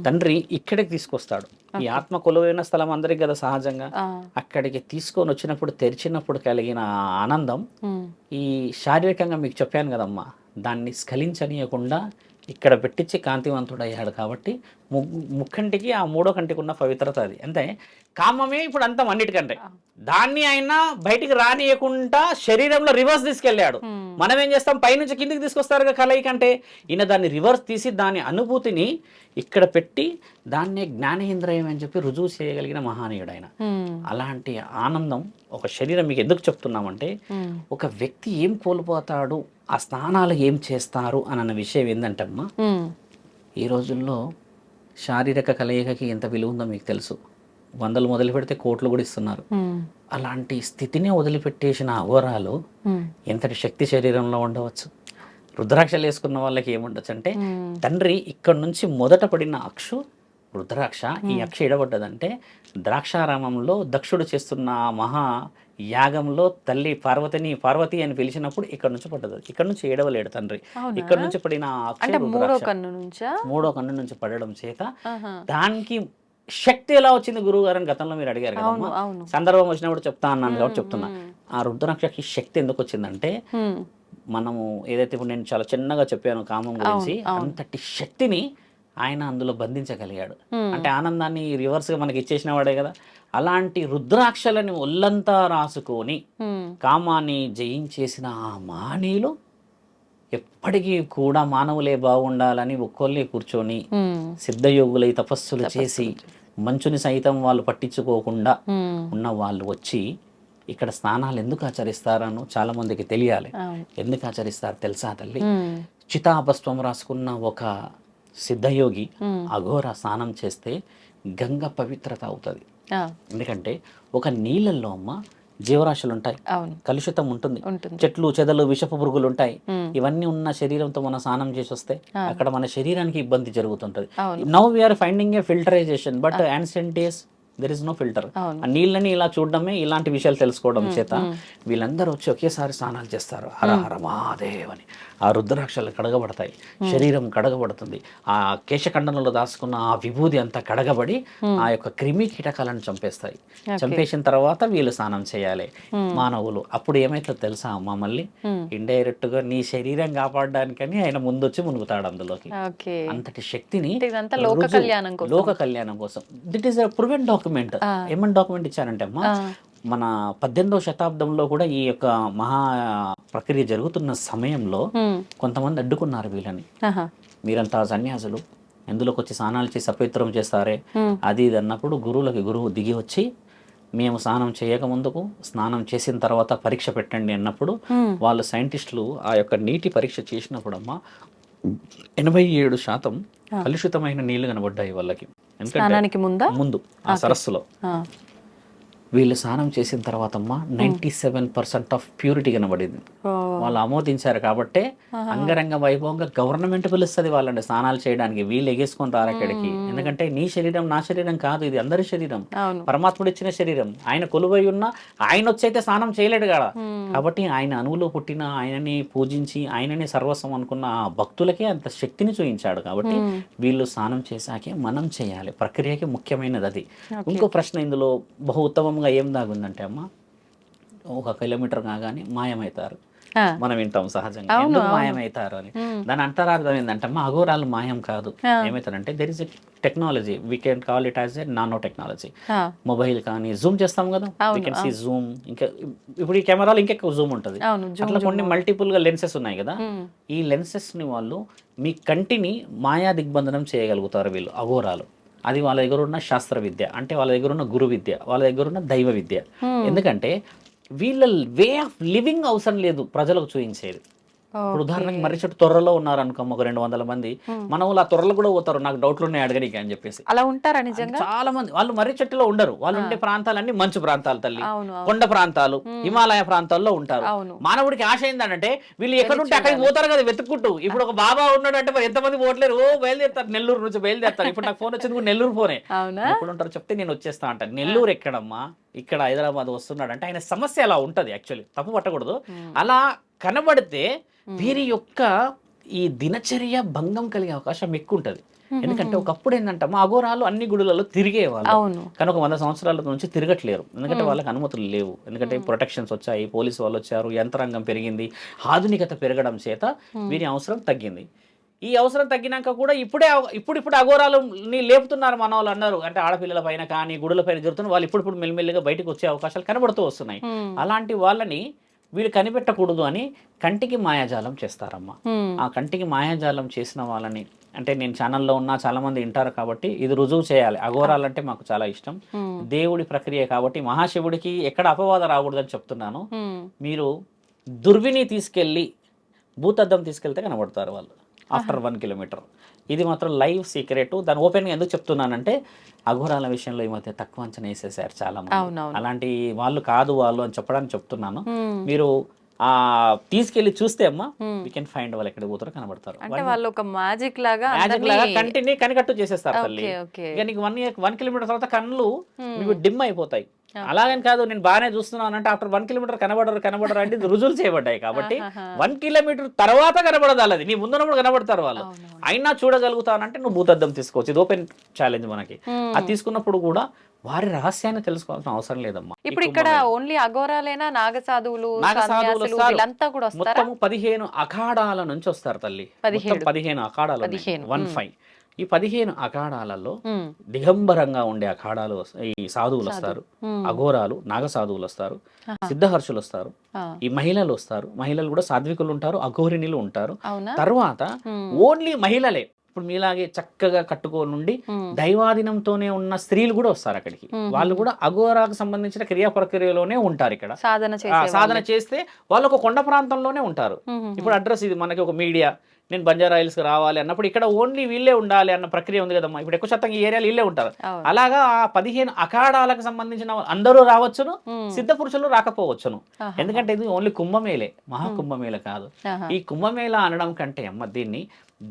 తండ్రి ఇక్కడికి తీసుకొస్తాడు. ఈ ఆత్మ కొలువైన స్థలం అందరికి కదా సహజంగా. అక్కడికి తీసుకొని వచ్చినప్పుడు తెరిచినప్పుడు కలిగిన ఆనందం, ఈ శారీరకంగా మీకు చెప్పాను కదమ్మా, దాన్ని స్ఖలించనీయకుండా ఇక్కడ పెట్టించి కాంతివంతుడయ్యాడు. కాబట్టి ముక్కంటికి ఆ 3వ కంటికి ఉన్న పవిత్రత అది. అంటే కామమే ఇప్పుడు అంతం అన్నిటికంటే. దాన్ని ఆయన బయటికి రానియకుండా శరీరంలో రివర్స్ తీసుకెళ్ళాడు. మనం ఏం చేస్తాం, పైనుంచి కిందికి తీసుకొస్తారు కలయిక అంటే, ఈయన దాన్ని రివర్స్ తీసి దాని అనుభూతిని ఇక్కడ పెట్టి దాన్నే జ్ఞానేంద్రియం అని చెప్పి రుజువు చేయగలిగిన మహానీయుడు ఆయన. అలాంటి ఆనందం ఒక శరీరం మీకు ఎందుకు చెప్తున్నామంటే, ఒక వ్యక్తి ఏం కోల్పోతాడు, ఆ స్నానాలు ఏం చేస్తారు అన్న విషయం ఏంటంటమ్మా, ఈ రోజుల్లో శారీరక కలయికకి ఎంత విలువ ఉందో మీకు తెలుసు. 100 మొదలు పెడితే కోట్లు కూడా ఇస్తున్నారు. అలాంటి స్థితిని వదిలిపెట్టేసిన అఘోరాలు ఎంతటి శక్తి శరీరంలో ఉండవచ్చు. రుద్రాక్షలు వేసుకున్న వాళ్ళకి ఏముండొచ్చు అంటే, తండ్రి ఇక్కడ నుంచి మొదట పడిన అక్షు రుద్రాక్ష. ఈ అక్ష ఎడబడ్డదంటే ద్రాక్షారామంలో దక్షుడు చేస్తున్న మహా యాగంలో తల్లి పార్వతి అని పిలిచినప్పుడు ఇక్కడ నుంచి పడ్డది. ఇక్కడ నుంచి ఏడవలేడు తండ్రి, ఇక్కడ నుంచి పడిన మూడో కన్ను నుంచి పడడం చేత దానికి శక్తి ఎలా వచ్చింది గురువు గారు అని గతంలో మీరు అడిగారు కదా. సందర్భం వచ్చినప్పుడు చెప్తా అన్నాను కాబట్టి చెప్తున్నా. ఆ రుద్రాక్షకి శక్తి ఎందుకు వచ్చిందంటే, మనము ఏదైతే ఇప్పుడు నేను చాలా చిన్నగా చెప్పాను కామం గురించి, అంతటి శక్తిని ఆయన అందులో బంధించగలిగాడు. అంటే ఆనందాన్ని రివర్స్ గా మనకి ఇచ్చేసిన వాడే కదా. అలాంటి రుద్రాక్షలని ఒళ్ళంతా రాసుకొని కామాన్ని జయించేసిన ఆ మానీయులు ఎప్పటికీ కూడా మానవులే బాగుండాలని ఒక్కొల్లే కూర్చొని సిద్ధయోగులై తపస్సులు చేసి మంచుని సైతం వాళ్ళు పట్టించుకోకుండా ఉన్న వాళ్ళు వచ్చి ఇక్కడ స్నానాలు ఎందుకు ఆచరిస్తారనో చాలా మందికి తెలియాలి. ఎందుకు ఆచరిస్తారు తెలుసా తల్లి? చితాభస్వం రాసుకున్న ఒక సిద్ధయోగి అఘోర స్నానం చేస్తే గంగ పవిత్రత అవుతుంది. ఎందుకంటే ఒక నీళ్ళల్లో అమ్మ జీవరాశులు ఉంటాయి, అవును కలుషితం ఉంటుంది, ఉంటుంది. చెట్లు చెదలు విషపు పురుగులు ఉంటాయి. ఇవన్నీ ఉన్న శరీరంతో మనం స్నానం చేసి వస్తే అక్కడ మన శరీరానికి ఇబ్బంది జరుగుతుంటది. Now we are finding a filterization, but ancient days there is no filter. ఆ నీళ్ళని ఇలా చూడడమే, ఇలాంటి విషయాలు తెలుసుకోవడం చేత వీళ్ళందరూ వచ్చి ఒకేసారి స్నానాలు చేస్తారు. హర హర మహాదేవ్ అని. ఆ రుద్రాక్షలు కడగబడతాయి, శరీరం కడగబడుతుంది, ఆ కేశఖండంలో దాచుకున్న ఆ విభూది అంతా కడగబడి ఆ యొక్క క్రిమి కీటకాలను చంపేస్తాయి. చంపేసిన తర్వాత వీళ్ళు స్నానం చేయాలి మానవులు. అప్పుడు ఏమైతుందో తెలుసా అమ్మ, మళ్ళీ ఇండైరెక్ట్ గా నీ శరీరం కాపాడడానికని ఆయన ముందొచ్చి మునుగుతాడు అందులోకి. అంతటి శక్తిని లోక కళ్యాణం కోసం. దిట్ ఈస్ ప్రూవెన్ డాక్యుమెంట్. ఏమని డాక్యుమెంట్ ఇచ్చారంటే అమ్మా, మన 18వ శతాబ్దంలో కూడా ఈ యొక్క మహా ప్రక్రియ జరుగుతున్న సమయంలో కొంతమంది అడ్డుకున్నారు వీళ్ళని. మీరంతా సన్యాసులు ఎందులోకి వచ్చి స్నానాలు చేసి అపవిత్రం చేస్తారే అది ఇది అన్నప్పుడు గురువు దిగి వచ్చి, మేము స్నానం చేయక ముందుకు స్నానం చేసిన తర్వాత పరీక్ష పెట్టండి అన్నప్పుడు వాళ్ళు సైంటిస్టులు ఆ యొక్క నీటి పరీక్ష చేసినప్పుడు అమ్మా 87% కలుషితమైన నీళ్లు కనబడ్డాయి వాళ్ళకి. ఎందుకంటే ముందు ఆ సరస్సులో వీళ్ళు స్నానం చేసిన తర్వాత అమ్మా 97% ఆఫ్ ప్యూరిటీ కనబడింది. వాళ్ళు ఆమోదించారు కాబట్టే అంగరంగ వైభవంగా గవర్నమెంట్ పిలుస్తుంది వాళ్ళండి స్నానాలు చేయడానికి. వీళ్ళు ఎగేసుకొని రారు అక్కడికి. ఎందుకంటే నీ శరీరం నా శరీరం కాదు, ఇది అందరి శరీరం, పరమాత్ముడు ఇచ్చిన శరీరం. ఆయన కొలువై ఉన్న ఆయన వచ్చైతే స్నానం చేయలేడు కదా. కాబట్టి ఆయన అణువులో పుట్టిన ఆయనని పూజించి ఆయనని సర్వస్వం అనుకున్న ఆ భక్తులకే అంత శక్తిని చూపించాడు. కాబట్టి వీళ్ళు స్నానం చేశాకే మనం చేయాలి. ప్రక్రియకి ముఖ్యమైనది అది. ఇంకో ప్రశ్న ఇందులో బహు ఉత్తమంగా ఏం దాగుందంటే అమ్మ, 1 కిలోమీటర్ కాగానే మాయమవుతారు. మనం వింటాం సహజంగా, ఎందుకు మాయమవుతారు అని. దాని అంతరార్థం ఏంటంటే అమ్మ, అఘోరాలు మాయం కాదు. ఏమవుతారంటే there is a technology, we can call it as a nano technology. Mobile కానీ జూమ్ చేస్తాం కదా, వీ కెన్ సీ జూమ్. ఇంకా ఇప్పుడు ఈ కెమెరాలో ఇంకెక్కువ జూమ్ ఉంటుంది. అట్లా కొన్ని మల్టిపుల్ గా లెన్సెస్ ఉన్నాయి కదా. ఈ లెన్సెస్ ని వాళ్ళు మీ కంటిని మాయా దిగ్బంధనం చేయగలుగుతారు వీళ్ళు అఘోరాలు. అది వాళ్ళ దగ్గర ఉన్న శాస్త్ర విద్య, అంటే వాళ్ళ దగ్గర ఉన్న గురు విద్య, వాళ్ళ దగ్గర ఉన్న దైవ విద్య. ఎందుకంటే వీళ్ళ వే ఆఫ్ లివింగ్ అవసరం లేదు ప్రజలకు చూపించేది. ఇప్పుడు ఉదాహరణకి మర్రి చెట్టు తొర్రలో ఉన్నారు అనుకో, ఒక 200 మంది, మన వాళ్ళు ఆ తొర్రలు కూడా పోతారు, నాకు డౌట్లు ఉన్నాయి అడగడానికి అని చెప్పేసి. అలా ఉంటారా నిజంగా? చాలా మంది వాళ్ళు మర్రి చెట్టులో ఉండరు. వాళ్ళు ఉండే ప్రాంతాలన్నీ మంచు ప్రాంతాలు తల్లి, కొండ ప్రాంతాలు, హిమాలయ ప్రాంతాల్లో ఉంటారు. మానవుడికి ఆశ ఏంటంటే వీళ్ళు ఎక్కడుంటే అక్కడికి పోతారు కదా వెతుక్కుంటూ. ఇప్పుడు ఒక బాబా ఉన్నాడు అంటే మరి ఎంతమంది పోవట్లేరు, బయలుదేరుతారు, నెల్లూరు నుంచి బయలుదేరుతారు. ఇప్పుడు నాకు ఫోన్ వచ్చింది కూడా నెల్లూరు ఫోనే. ఎప్పుడు ఉంటారు చెప్తే నేను వచ్చేస్తా అంటాను. నెల్లూరు ఎక్కడమ్మా, ఇక్కడ హైదరాబాద్ వస్తున్నాడు అంటే ఆయన సమస్య అలా ఉంటది. యాక్చువల్లీ తప్పు పట్టకూడదు. అలా కనబడితే వీరి యొక్క ఈ దినచర్య భంగం కలిగే అవకాశం ఎక్కువ ఉంటుంది. ఎందుకంటే ఒకప్పుడు ఏంటంటే మా అఘోరాలు అన్ని గుడులలో తిరిగేవాళ్ళు, కానీ ఒక 100 సంవత్సరాల నుంచి తిరగట్లేరు. ఎందుకంటే వాళ్ళకి అనుమతులు లేవు. ఎందుకంటే ప్రొటెక్షన్స్ వచ్చాయి, పోలీసు వాళ్ళు వచ్చారు, యంత్రాంగం పెరిగింది, ఆధునికత పెరగడం చేత వీరి అవసరం తగ్గింది. ఈ అవసరం తగ్గినాక కూడా ఇప్పుడు అఘోరాలని లేపుతున్నారు మన వాళ్ళు అన్నారు. అంటే ఆడపిల్లల పైన కానీ గుడుల పైన జరుగుతున్న వాళ్ళు ఇప్పుడు మెల్లిమెల్లిగా బయటకు వచ్చే అవకాశాలు కనబడుతూ వస్తున్నాయి. అలాంటి వాళ్ళని వీళ్ళు కనిపెట్టకూడదు అని కంటికి మాయాజాలం చేస్తారమ్మా. ఆ కంటికి మాయాజాలం చేసిన వాళ్ళని, అంటే నేను ఛానల్లో ఉన్నా చాలా మంది వింటారు కాబట్టి ఇది రుజువు చేయాలి. అఘోరాలంటే మాకు చాలా ఇష్టం, దేవుడి ప్రక్రియ కాబట్టి మహాశివుడికి ఎక్కడ అపవాదం రాకూడదని చెప్తున్నాను. మీరు దుర్విని తీసుకెళ్ళి భూతద్దం తీసుకెళ్తే కనబడతారు వాళ్ళు ఆఫ్టర్ 1 కిలోమీటర్. ఇది మాత్రం లైవ్ సీక్రెట్. దాన్ని ఓపెన్గా ఎందుకు చెప్తున్నానంటే అఘోరాల విషయంలో ఈ మధ్య తక్కువ అంచనా వేసేసారు చాలా మంది. అలాంటి వాళ్ళు కాదు వాళ్ళు అని చెప్పడానికి చెప్తున్నాను. మీరు తీసుకెళ్లి చూస్తే అమ్మా వీ కెన్ ఫైండ్ వాళ్ళు ఎక్కడ పోతారో కనబడతారు. అంటే వాళ్ళు ఒక మ్యాజిక్ లాగా కంటిని కనికట్టు చేసేస్తారు తల్లి. ఇక నీకు 1 కిలోమీటర్ తర్వాత కళ్ళు మీకు డిమ్ అయిపోతాయి. అలాగని కాదు నేను బాగానే చూస్తున్నాను అంటే ఆఫ్టర్ 1 కిలోమీటర్ కనబడరు అంటే రుజువులు చేయబడ్డాయి. కాబట్టి 1 కిలోమీటర్ తర్వాత కనబడదు, అలాది నీ ముందున్నప్పుడు కనబడతారు వాళ్ళు. అయినా చూడగలుగుతానంటే నువ్వు భూతద్దం తీసుకోవచ్చు. ఇది ఓపెన్ ఛాలెంజ్ మనకి. అది తీసుకున్నప్పుడు కూడా వారి రహస్యాన్ని తెలుసుకోవాల్సిన అవసరం లేదమ్మా. ఇప్పుడు ఇక్కడ ఓన్లీ అఘోరాలేనా, నాగసాధువులు వీళ్ళంతా కూడా వస్తారా? మొత్తం 15 అఖాడాల నుంచి వస్తారు తల్లి. 15 అఖాడాలు 15. ఈ 15 అఖాడాలలో దిగంబరంగా ఉండే అఖాడాలు ఈ సాధువులు వస్తారు, అఘోరాలు నాగ సాధువులు వస్తారు, సిద్ధహర్షులు వస్తారు, ఈ మహిళలు వస్తారు. మహిళలు కూడా సాధ్వికులు ఉంటారు, అఘోరిణులు ఉంటారు. తర్వాత ఓన్లీ మహిళలే ఇప్పుడు మీలాగే చక్కగా కట్టుకోనుండి దైవాధీనంతోనే ఉన్న స్త్రీలు కూడా వస్తారు అక్కడికి. వాళ్ళు కూడా అఘోరాకు సంబంధించిన క్రియా ప్రక్రియలోనే ఉంటారు. ఇక్కడ సాధన చేస్తే వాళ్ళు ఒక కొండ ప్రాంతంలోనే ఉంటారు. ఇప్పుడు అడ్రస్ ఇది మనకి ఒక మీడియా నేను బంజారా హిల్స్కి రావాలి అన్నప్పుడు ఇక్కడ ఓన్లీ వీళ్ళే ఉండాలి అన్న ప్రక్రియ ఉంది కదమ్మా. ఇప్పుడు ఎక్కువ శాతం ఈ ఏరియాలో వీళ్ళే ఉంటారు. అలాగా ఆ 15 అఖాడాలకు సంబంధించిన అందరూ రావచ్చును, సిద్ధ పురుషులు రాకపోవచ్చును. ఎందుకంటే ఇది ఓన్లీ కుంభమేళే, మహాకుంభమేళ కాదు. ఈ కుంభమేళ అనడం కంటే అమ్మ దీన్ని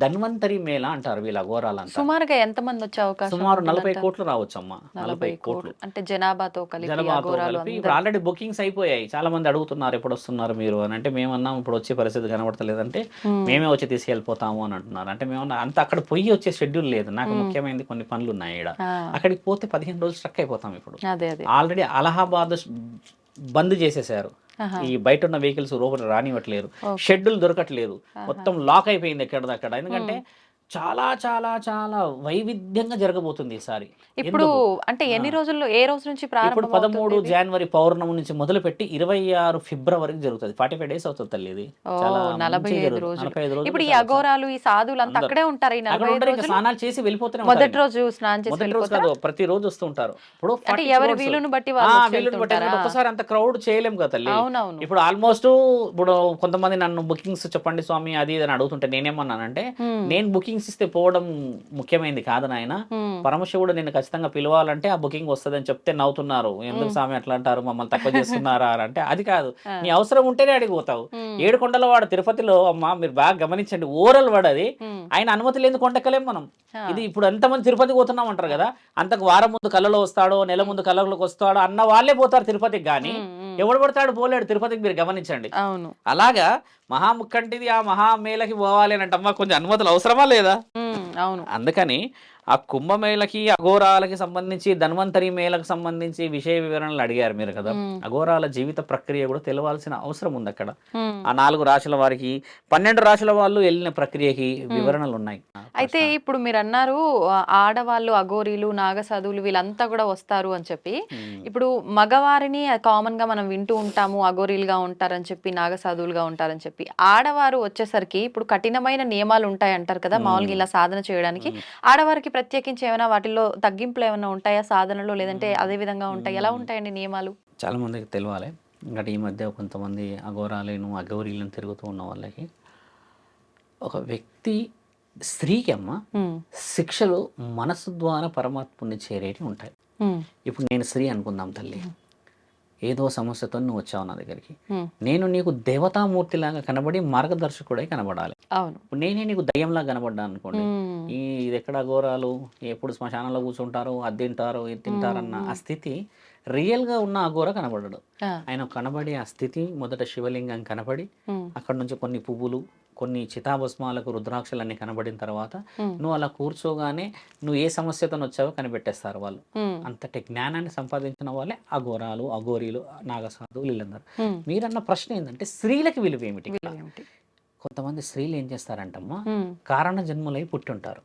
ధన్వంతరి మేళ అంటారు వీళ్ళ అఘోరాలంతా. సుమారుగా ఎంత మంది వచ్చే అవకాశం? సుమారు 40 కోట్లు రావచ్చు అమ్మ. 40 కోట్లు అంటే జనాభాతో కలిపి ఇప్పుడు ఆల్రెడీ బుకింగ్స్ అయిపోయాయి. చాలా మంది అడుగుతున్నారు ఎప్పుడు వస్తున్నారు మీరు అని. అంటే మేమన్నాం ఇప్పుడు వచ్చే పరిస్థితి కనబడతలేదంటే మేమే వచ్చి తీసుకెళ్ళిపోతాము అని అంటున్నారు. అంటే మేమన్నా అంత అక్కడ పొయ్యి వచ్చే షెడ్యూల్ లేదు. నాకు ముఖ్యమైనది కొన్ని పనులు ఉన్నాయి ఇక్కడ. అక్కడికి పోతే 15 రోజులు స్ట్రక్ అయిపోతాం. ఇప్పుడు ఆల్రెడీ అలహాబాద్ బంద్ చేసేసారు. ఈ బయట ఉన్న వెహికల్స్ లోపల రానివ్వట్లేరు, షెడ్యూల్ దొరకట్లేదు, మొత్తం లాక్ అయిపోయింది ఎక్కడదక్కడ. ఎందుకంటే చాలా చాలా చాలా వైవిధ్యంగా జరగబోతుంది ఈసారి. ఇప్పుడు అంటే ఎన్ని రోజుల్లో, ఏ రోజు నుంచి ఇప్పుడు 13 జనవరి పౌర్ణమి నుంచి మొదలుపెట్టి 26 ఫిబ్రవరి వరకు జరుగుతుంది. 45 డేస్ అవుతుంది తల్లి. ఇది 45 రోజులు. ఇప్పుడు ఈ అఘోరాలు, ఈ సాధువులు అంతా అక్కడే ఉంటారు. స్నానాలు చేసి వెళ్ళిపోతూనే మొదటి రోజు స్నానం చేసి మొదటి రోజు కాదు, ప్రతి రోజు వస్తూ ఉంటారు. ఇప్పుడు అంటే ఎవరి వీలును బట్టి ఒక్కసారి అంత క్రౌడ్ చేయలేము కదా తల్లి. ఇప్పుడు ఆల్మోస్ట్ ఇప్పుడు కొంతమంది నన్ను బుకింగ్స్ చెప్పండి స్వామి అది ఇది అని అడుగుతుంటే నేనేమన్నానంటే, నేను బుకింగ్స్ ఇస్తే పోవడం ముఖ్యమైనది కాదు నాయన. పరమశివుడు నిన్ను ఖచ్చితంగా పిలవాలంటే ఆ బుకింగ్ వస్తుందని చెప్తే నవ్వుతున్నారు. ఎందుకు స్వామి అట్లా అంటారు, మమ్మల్ని తక్కువ చేస్తున్నారా అంటే అది కాదు. నీ అవసరం ఉంటేనే అడిగిపోతావు. 7 కొండల వాడు తిరుపతిలో అమ్మ మీరు బాగా గమనించండి, ఓరల్ వాడది. ఆయన అనుమతి లేని కొండెక్కలేం మనం. ఇది ఇప్పుడు ఎంతమంది తిరుపతికి పోతున్నాం అంటారు కదా, అంతకు వారం ముందు కళ్ళలో వస్తాడో నెల ముందు కళ్ళలోకి వస్తాడో అన్న వాళ్ళే పోతారు తిరుపతికి. కానీ ఎవడు పడతాడు పోలేడు తిరుపతికి, మీరు గమనించండి. అలాగా మహాముక్కంటిది ఆ మహామేళకి పోవాలి అని అంటే కొంచెం అనుమతులు అవసరమా లేదా? అవును. అందుకని ఆ కుంభమేళకి అఘోరాలకి సంబంధించి, ధన్వంతరి మేళకు సంబంధించి విషయ వివరణలు అడిగారు మీరు కదా. అఘోరాల జీవిత ప్రక్రియ కూడా తెలవాల్సిన అవసరం ఉంది అక్కడ. ఆ 4 రాశుల వారికి, 12 రాశుల వాళ్ళు వెళ్ళిన ప్రక్రియకి వివరణలు ఉన్నాయి. అయితే ఇప్పుడు మీరు అన్నారు ఆడవాళ్ళు అఘోరీలు, నాగసాధువులు వీళ్ళంతా కూడా వస్తారు అని చెప్పి. ఇప్పుడు మగవారిని కామన్ గా మనం వింటూ ఉంటాము, అఘోరీలుగా ఉంటారని చెప్పి, నాగసాధువులుగా ఉంటారని చెప్పి. ఆడవారు వచ్చేసరికి ఇప్పుడు కఠినమైన నియమాలు ఉంటాయి అంటారు కదా మామూలుగా ఇలా సాధన చేయడానికి. ఆడవారికి ప్రత్యేకించి ఏమైనా వాటిల్లో తగ్గింపులు ఏమైనా ఉంటాయా సాధనలో, లేదంటే అదే విధంగా ఉంటాయి? ఎలా ఉంటాయండి నియమాలు? చాలా మందికి తెలియాలి. ఇంకా ఈ మధ్య కొంతమంది అఘోరాలను అఘోరీలను తిరుగుతూ ఉన్న వాళ్ళకి, ఒక వ్యక్తి స్త్రీకి అమ్మ శిక్షలు మనసు ద్వారా పరమాత్ముని చేరేటి ఉంటాయి. ఇప్పుడు నేను స్త్రీ అనుకుందాం తల్లి, ఏదో సమస్యతో నువ్వు వచ్చావు నా దగ్గరికి. నేను నీకు దేవతామూర్తిలాగా కనబడి మార్గదర్శకుడై కనబడాలి. నేనే నీకు దయ్యంలా కనబడ్డా అనుకోండి, ఇది ఎక్కడ అఘోరాలు ఎప్పుడు శ్మశానంలో కూర్చుంటారు, అది తింటారు ఇది తింటారన్న ఆ స్థితి రియల్గా ఉన్న అఘోర కనబడడు. ఆయన కనబడి ఆ స్థితి మొదట శివలింగం కనబడి, అక్కడ నుంచి కొన్ని పువ్వులు, కొన్ని చితాభస్మాలకు రుద్రాక్షలన్నీ కనబడిన తర్వాత నువ్వు అలా కూర్చోగానే నువ్వు ఏ సమస్యతో వచ్చావో కనిపెట్టేస్తారు వాళ్ళు. అంతటి జ్ఞానాన్ని సంపాదించిన వాళ్ళే అఘోరాలు, అఘోరీలు, నాగసాధువులు వీళ్ళందరూ. మీరన్న ప్రశ్న ఏంటంటే స్త్రీలకి విలువ ఏమిటి? కొంతమంది స్త్రీలు ఏం చేస్తారంటమ్మా, కారణ జన్మలై పుట్టి ఉంటారు.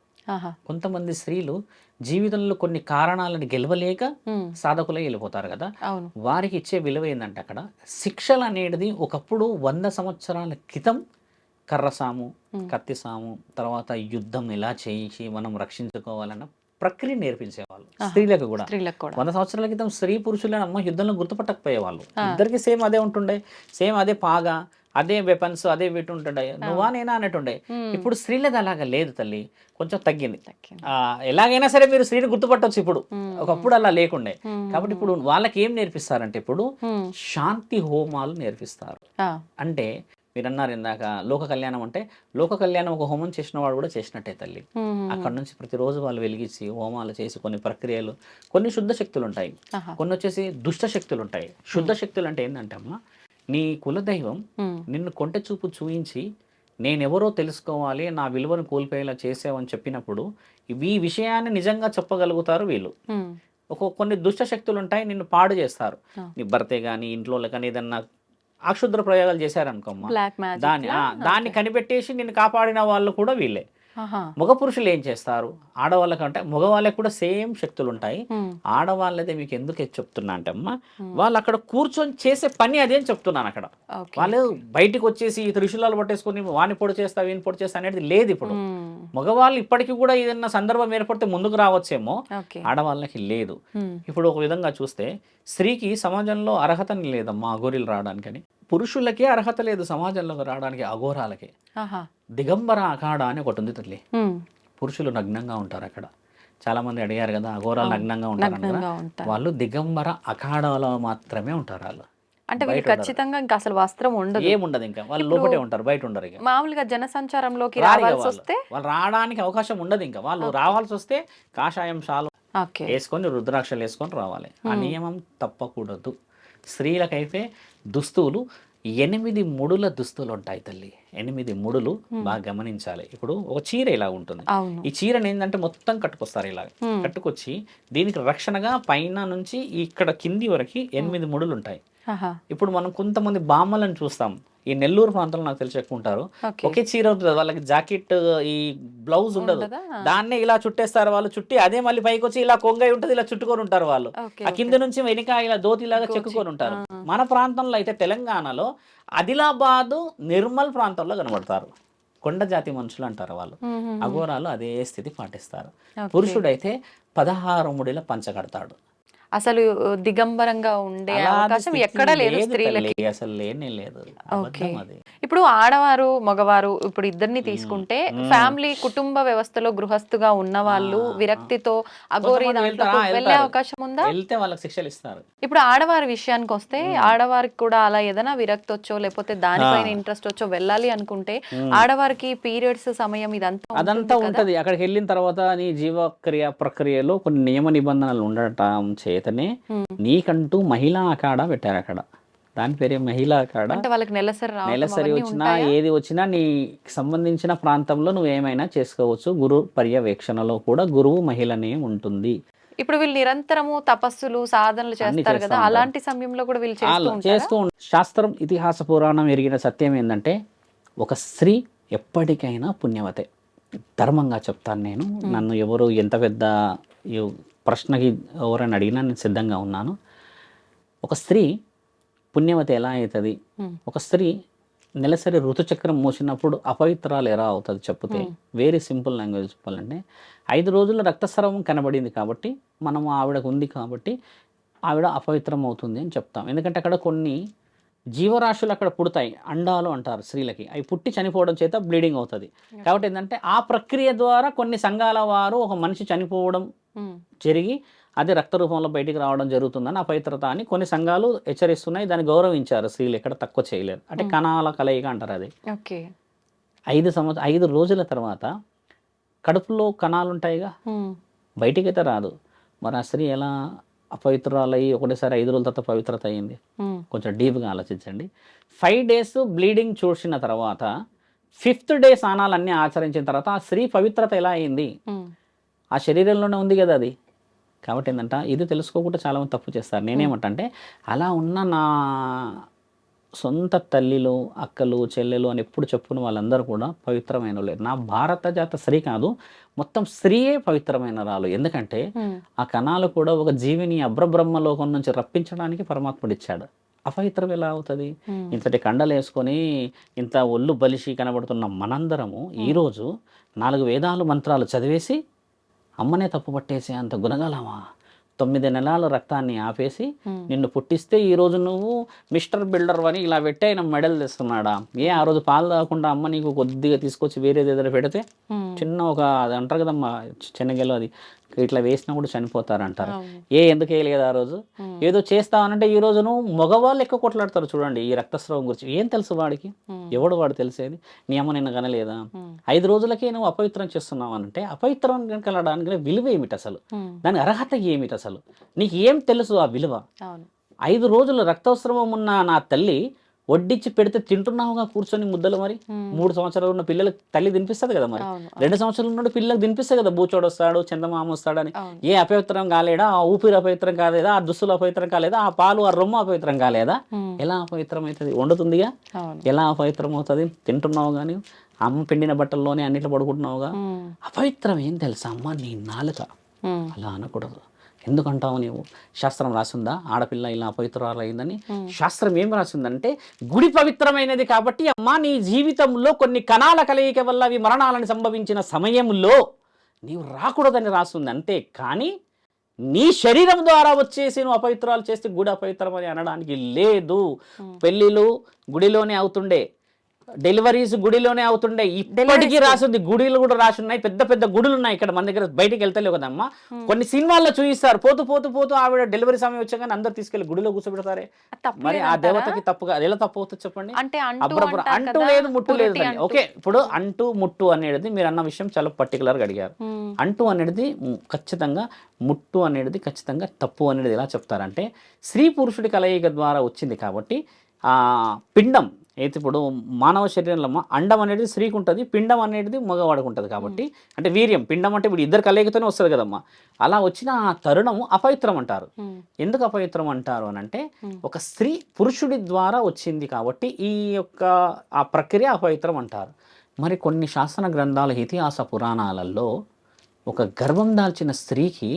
కొంతమంది స్త్రీలు జీవితంలో కొన్ని కారణాలను గెలవలేక సాధకులై వెళ్ళిపోతారు కదా, వారికి ఇచ్చే విలువ ఏంటంటే అక్కడ శిక్షలు అనేది ఒకప్పుడు 100 సంవత్సరాల క్రితం కర్రసాము, కత్తిసాము, తర్వాత యుద్ధం ఎలా చేయించి మనం రక్షించుకోవాలన్న ప్రక్రియ నేర్పించేవాళ్ళు స్త్రీలకు కూడా. 100 సంవత్సరాల క్రితం స్త్రీ పురుషులను అమ్మ యుద్ధంలో గుర్తుపట్టకపోయేవాళ్ళు. ఇద్దరికి సేమ్ అదే ఉంటుండే, సేమ్ అదే పాగా, అదే వెపన్స్, అదే వీటి ఉంటుండే, నువ్వా నేనా అన్నట్టుండే. ఇప్పుడు స్త్రీలది అలాగా లేదు తల్లి, కొంచెం తగ్గింది. ఎలాగైనా సరే మీరు స్త్రీని గుర్తుపట్టవచ్చు ఇప్పుడు, ఒకప్పుడు అలా లేకుండే. కాబట్టి ఇప్పుడు వాళ్ళకి ఏం నేర్పిస్తారంటే ఇప్పుడు శాంతి హోమాలు నేర్పిస్తారు. అంటే మీరు అన్నారు ఇందాక లోక కళ్యాణం అంటే, లోక కళ్యాణం ఒక హోమం చేసిన వాడు కూడా చేసినట్టే తల్లి. అక్కడ నుంచి ప్రతిరోజు వాళ్ళు వెలిగించి హోమాలు చేసి కొన్ని ప్రక్రియలు, కొన్ని శుద్ధ శక్తులు ఉంటాయి, కొన్ని వచ్చేసి దుష్ట శక్తులు ఉంటాయి. శుద్ధ శక్తులు అంటే ఏంటంటే అమ్మ, నీ కులదైవం నిన్ను కొంటె చూపు చూయించి నేనెవరో తెలుసుకోవాలి, నా విలువను కోల్పోయేలా చేసావని చెప్పినప్పుడు ఈ విషయాన్ని నిజంగా చెప్పగలుగుతారు వీళ్ళు. కొన్ని దుష్ట శక్తులు ఉంటాయి, నిన్ను పాడు చేస్తారు. నీ భర్తే కానీ ఇంట్లో కానీ ఏదన్నా అక్షుద్ర ప్రయోగాలు చేశారనుకోమ్మా, దాన్ని కనిపెట్టేసి నిన్ను కాపాడిన వాళ్ళు కూడా వీళ్ళే. మగ పురుషులు ఏం చేస్తారు, ఆడవాళ్ళకంటే మగవాళ్ళకి కూడా సేమ్ శక్తులు ఉంటాయి. ఆడవాళ్ళదే మీకు ఎందుకు చెప్తున్నా అంటే అమ్మ, వాళ్ళు అక్కడ కూర్చొని చేసే పని అదే అని చెప్తున్నాను. అక్కడ వాళ్ళు బయటకు వచ్చేసి త్రిశూలాలు పట్టేసుకుని వాణి పొడి చేస్తా వీని పొడి చేస్తా అనేది లేదు. ఇప్పుడు మగవాళ్ళు ఇప్పటికీ కూడా ఏదన్నా సందర్భం ఏర్పడితే ముందుకు రావచ్చేమో, ఆడవాళ్ళకి లేదు. ఇప్పుడు ఒక విధంగా చూస్తే స్త్రీకి సమాజంలో అర్హత లేదమ్మా అఘోరీలు రావడానికని. పురుషులకే అర్హత లేదు సమాజంలోకి రావడానికి, అఘోరాలకి. ఆహా. దిగంబర అఖాడ అని ఒకటి ఉంది తల్లి. ఉమ్. పురుషులు నగ్నంగా ఉంటారు అక్కడ. చాలా మంది అడిగారు కదా, అఘోరాలు నగ్నంగా ఉంటారు కదా. నగ్నంగా ఉంటారు. వాళ్ళు దిగంబర అఖాడాలో మాత్రమే ఉంటారు వాళ్ళు. అంటే వీళ్ళు ఖచ్చితంగా ఇంకా అసలు వస్త్రం ఉండదు, ఏముండదు, ఇంకా వాళ్ళు లోపటే ఉంటారు, బయట ఉండరు. ఇక మామూలుగా జనసంచారంలోకి రారు ఇక రావాల్సి వాళ్ళు. వస్తే. వాళ్ళు రావడానికి అవకాశం ఉండదు. ఇంకా వాళ్ళు రావాల్సి వస్తే కాషాయం షాలు ఓకే. వేసుకొని రుద్రాక్షలు వేసుకొని రావాలి. ఆ నియమం తప్పకూడదు. స్త్రీలకైతే దుస్తులు 8 ముడుల దుస్తులు ఉంటాయి తల్లి. 8 ముడులు బాగా గమనించాలి. ఇప్పుడు ఒక చీర ఇలా ఉంటుంది. అవును. ఈ చీరని ఏంటంటే మొత్తం కట్టుకొస్తారు ఇలా. కట్టుకొచ్చి దీనికి రక్షణగా పైన నుంచి ఇక్కడ కింది వరకు 8 ముడులు ఉంటాయి. ఆహా. ఇప్పుడు మనం కొంతమంది బామ్మలను చూస్తాం, ఈ నెల్లూరు ప్రాంతంలో నాకు తెలిసి ఎక్కువ ఉంటారు. ఓకే. ఒకే చీర ఉంటుంది, వాళ్ళకి జాకెట్ ఈ బ్లౌజ్ ఉండదు, ఉండదా? దాన్నే ఇలా చుట్టేస్తారు వాళ్ళు. చుట్టి అదే మళ్ళీ పైకి వచ్చి ఇలా కొంగై ఉంటుంది, ఇలా చుట్టుకొని ఉంటారు వాళ్ళు. ఓకే, ఆ కింద నుంచి వెనుక ఇలా దోతిలాగా చెక్కుకొని ఉంటారు. మన ప్రాంతంలో అయితే తెలంగాణలో ఆదిలాబాదు, నిర్మల్ ప్రాంతంలో కనబడతారు. కొండ జాతి మనుషులు అంటారు వాళ్ళు. అఘోరాలు అదే స్థితి పాటిస్తారు. పురుషుడైతే 16 ముడిల పంచ కడతాడు. అసలు దిగంబరంగా ఉండే అలాంటి అవకాశం స్థితి ఎక్కడా లేదు లేదు స్త్రీలకి. తల్లి, అసలు లేనే లేదు. అబద్ధం అది. ఇప్పుడు ఆడవారు మగవారు ఇప్పుడు ఇద్దరిని తీసుకుంటే ఫ్యామిలీ కుటుంబ వ్యవస్థలో గృహస్థుగా ఉన్న వాళ్ళు విరక్తితో అఘోరి కొంతమంది దాంట్లో వెళ్తారా? వెళ్ళే అవకాశం ఉందా? వెళ్తే వాళ్ళకి శిక్షలు ఇస్తారు. ఇప్పుడు ఆడవారి విషయానికి వస్తే ఆడవారికి కూడా అలా ఏదైనా విరక్తి వచ్చో లేకపోతే దానిపైన ఇంట్రెస్ట్ వచ్చో వెళ్ళాలి అనుకుంటే ఆడవారికి పీరియడ్స్ సమయం ఇదంతా అదంతా ఉంటది. అక్కడికి వెళ్ళిన తర్వాత నీ జీవక్రియ ప్రక్రియలో కొన్ని నియమ నిబంధనలు ఉండటం చేతనే నీకంటూ మహిళా అఖాడా పెట్టారు అక్కడ. దాని పేరే మహిళా అఖాడా. అంటే వాళ్ళకి నెలసరి రావడం నెలసరి అవన్నీ వచ్చినా ఉంటాయా? ఏది వచ్చినా నీకు సంబంధించిన ప్రాంతంలో నువ్వు ఏమైనా చేసుకోవచ్చు. గురు పర్యవేక్షణలో కూడా గురువు మహిళనే ఉంటుంది. ఇప్పుడు వీళ్ళు నిరంతరము తపస్సులు సాధనలు చేస్తారు కదా, అలాంటి సమయంలో కూడా వీళ్ళు చేస్తూ ఉంటారా? శాస్త్రం ఇతిహాస పురాణం ఎరిగిన సత్యం ఏంటంటే ఒక స్త్రీ ఎప్పటికైనా పుణ్యవతే. ధర్మంగా చెప్తాను నేను. నన్ను ఎవరు ఎంత పెద్ద ఈ ప్రశ్నకి ఎవరైనా అడిగినా నేను సిద్ధంగా ఉన్నాను. ఒక స్త్రీ పుణ్యవతి ఎలా అవుతుంది? ఒక స్త్రీ నెలసరి ఋతుచక్రం మూసినప్పుడు అపవిత్రాలు ఎలా అవుతుంది చెప్తే, వెరీ సింపుల్ లాంగ్వేజ్ చెప్పాలంటే 5 రోజుల రక్తస్రావం కనబడింది కాబట్టి మనం ఆవిడకు ఉంది కాబట్టి ఆవిడ అపవిత్రం అవుతుంది అని చెప్తాం. ఎందుకంటే అక్కడ కొన్ని జీవరాశులు అక్కడ పుడతాయి, అండాలు అంటారు స్త్రీలకి. అవి పుట్టి చనిపోవడం చేత బ్లీడింగ్ అవుతుంది. కాబట్టి ఏంటంటే ఆ ప్రక్రియ ద్వారా కొన్ని సంఘాల వారు ఒక మనిషి చనిపోవడం జరిగి అది రక్త రూపంలో బయటికి రావడం జరుగుతుందని అపవిత్రత అని కొన్ని సంఘాలు హెచ్చరిస్తున్నాయి. దాన్ని గౌరవించారు. స్త్రీలు ఎక్కడ తక్కువ చేయలేరు. అంటే కణాల కలయిక అంటారు అది. ఓకే. 5 రోజుల తర్వాత కడుపులో కణాలు ఉంటాయిగా, బయటికి అయితే రాదు. మరి ఆ స్త్రీ ఎలా అపవిత్రాలయ్యి ఒకటేసారి 5 రోజుల తర్వాత పవిత్రత అయ్యింది? కొంచెం డీప్గా ఆలోచించండి. 5 days బ్లీడింగ్ చూసిన తర్వాత 5th డే స్నానాలన్నీ ఆచరించిన తర్వాత ఆ స్త్రీ పవిత్రత ఎలా అయింది? ఆ శరీరంలోనే ఉంది కదా అది. కాబట్టి ఏంటంటే ఇది తెలుసుకోకుండా చాలామంది తప్పు చేస్తారు. నేనేమంటే అలా ఉన్న నా సొంత తల్లిలు, అక్కలు, చెల్లెలు అని ఎప్పుడు చెప్పుకున్న వాళ్ళందరూ కూడా పవిత్రమైన వాళ్ళు. నా భారత జాత స్త్రీ కాదు, మొత్తం స్త్రీయే పవిత్రమైన రాలు. ఎందుకంటే ఆ కణాలు కూడా ఒక జీవిని అబ్రబ్రహ్మలోకం నుంచి రప్పించడానికి పరమాత్ముడు ఇచ్చాడు. అపవిత్రం ఎలా అవుతుంది? ఇంతటి కండలు వేసుకొని ఇంత ఒళ్ళు బలిసి కనబడుతున్న మనందరము ఈరోజు 4 వేదాలు మంత్రాలు చదివేసి అమ్మనే తప్పు పట్టేసి అంత గుణగలమా? 9 నెలల రక్తాన్ని ఆపేసి నిన్ను పుట్టిస్తే ఈరోజు నువ్వు మిస్టర్ బిల్డర్ అని ఇలా పెట్టి ఆయన మెడల్ తెస్తున్నాడా? ఆ రోజు పాలు తాగకుండా అమ్మ నీకు కొద్దిగా తీసుకొచ్చి వేరేది ఏదైనా పెడితే చిన్న ఒక అది అంటారు కదమ్మా శనగలు, అది ఇట్లా వేసినా కూడా చనిపోతారు అంటారు. ఎందుకు వేయలేదు ఆ రోజు? ఏదో చేస్తామనంటే ఈ రోజు నువ్వు మగవాళ్ళు ఎక్కువ కొట్లాడతారు చూడండి ఈ రక్తస్రావం గురించి. ఏం తెలుసు వాడికి? ఎవడు వాడు తెలిసేది? నీ అమ్మ నిన్ను కనలేదా? 5 రోజులకే నువ్వు అపవిత్రం చేస్తున్నావు అంటే అపవిత్రం కలడానికి విలువ ఏమిటి అసలు? దాని అర్హత ఏమిటి అసలు? నీకు ఏం తెలుసు ఆ విలువ? 5 రోజులు రక్తస్రావం ఉన్న నా తల్లి వడ్డించి పెడితే తింటున్నావుగా కూర్చొని ముద్దలు. మరి 3 సంవత్సరాలు ఉన్న పిల్లలకు తల్లి తినిపిస్తుంది కదా, మరి 2 సంవత్సరాలు ఉన్న పిల్లలకు తినిపిస్తుంది కదా. బూచోడు వస్తాడు, చందమామ వస్తాడని ఏ అపవిత్రం కాలేదా? ఆ ఊపిరి అపవిత్రం కాలేదా? ఆ దుస్తులు అపవిత్రం కాలేదా? ఆ పాలు ఆ రొమ్ము అపవిత్రం కాలేదా? ఎలా అపవిత్రం అవుతుంది? వండుతుందిగా, ఎలా అపవిత్రం అవుతుంది? తింటున్నావు కానీ అమ్మ పిండిన బట్టల్లోనే అన్నిట్లో పడుకుంటున్నావుగా. అపవిత్రం ఏం తెలుసా అమ్మ? నీ నాలుక. అలా అనకూడదు. ఎందుకంటావు నీవు? శాస్త్రం రాసిందా ఆడపిల్ల ఇలా అపవిత్రాలు అయిందని? శాస్త్రం ఏం రాసిందంటే గుడి పవిత్రమైనది కాబట్టి అమ్మా నీ జీవితంలో కొన్ని కణాల కలయిక వల్ల అవి మరణాలను సంభవించిన సమయంలో నీవు రాకూడదని రాస్తుంది అంతే. కానీ నీ శరీరం ద్వారా వచ్చేసి నువ్వు అపవిత్రాలు చేస్తే గుడి అపవిత్రం అని అనడానికి లేదు. పెళ్ళిళ్ళు గుడిలోనే అవుతుండే, డెలివరీస్ గుడిలోనే అవుతుండే, ఇప్పటికీ రాసింది గుడిలు కూడా రాసి ఉన్నాయి. పెద్ద పెద్ద గుడులు ఉన్నాయి ఇక్కడ మన దగ్గర, బయటికి వెళ్తలేవు కదమ్మా. కొన్ని సినిమాల్లో చూపిస్తారు, పోతూ పోతూ పోతూ ఆవిడ డెలివరీ సమయం వచ్చాక అందరు తీసుకెళ్లి గుడిలో కూర్చోబెడతారే. మరి ఆ దేవతకి తప్పుగా ఎలా తప్పు అవుతుంది చెప్పండి? అంటూ లేదు ముట్టు లేదు. ఓకే, ఇప్పుడు అంటూ ముట్టు అనేది మీరు అన్న విషయం చాలా పర్టికులర్గా అడిగారు. అంటూ అనేది ఖచ్చితంగా, ముట్టు అనేది ఖచ్చితంగా తప్పు అనేది ఎలా చెప్తారంటే, స్త్రీ పురుషుడి కలయిక ద్వారా వచ్చింది కాబట్టి ఆ పిండం అయితే ఇప్పుడు మానవ శరీరంలో అండం అనేది స్త్రీకి ఉంటుంది, పిండం అనేది మగవాడికి ఉంటుంది. కాబట్టి అంటే వీర్యం, పిండం అంటే ఇప్పుడు ఇద్దరు కలయికతోనే వస్తుంది కదమ్మా. అలా వచ్చిన ఆ తరుణము అపవిత్రం అంటారు. ఎందుకు అపవిత్రం అంటారు అని అంటే, ఒక స్త్రీ పురుషుడి ద్వారా వచ్చింది కాబట్టి ఈ యొక్క ఆ ప్రక్రియ అపవిత్రం అంటారు. మరి కొన్ని శాసన గ్రంథాలు, ఇతిహాస పురాణాలలో ఒక గర్భం దాల్చిన స్త్రీకి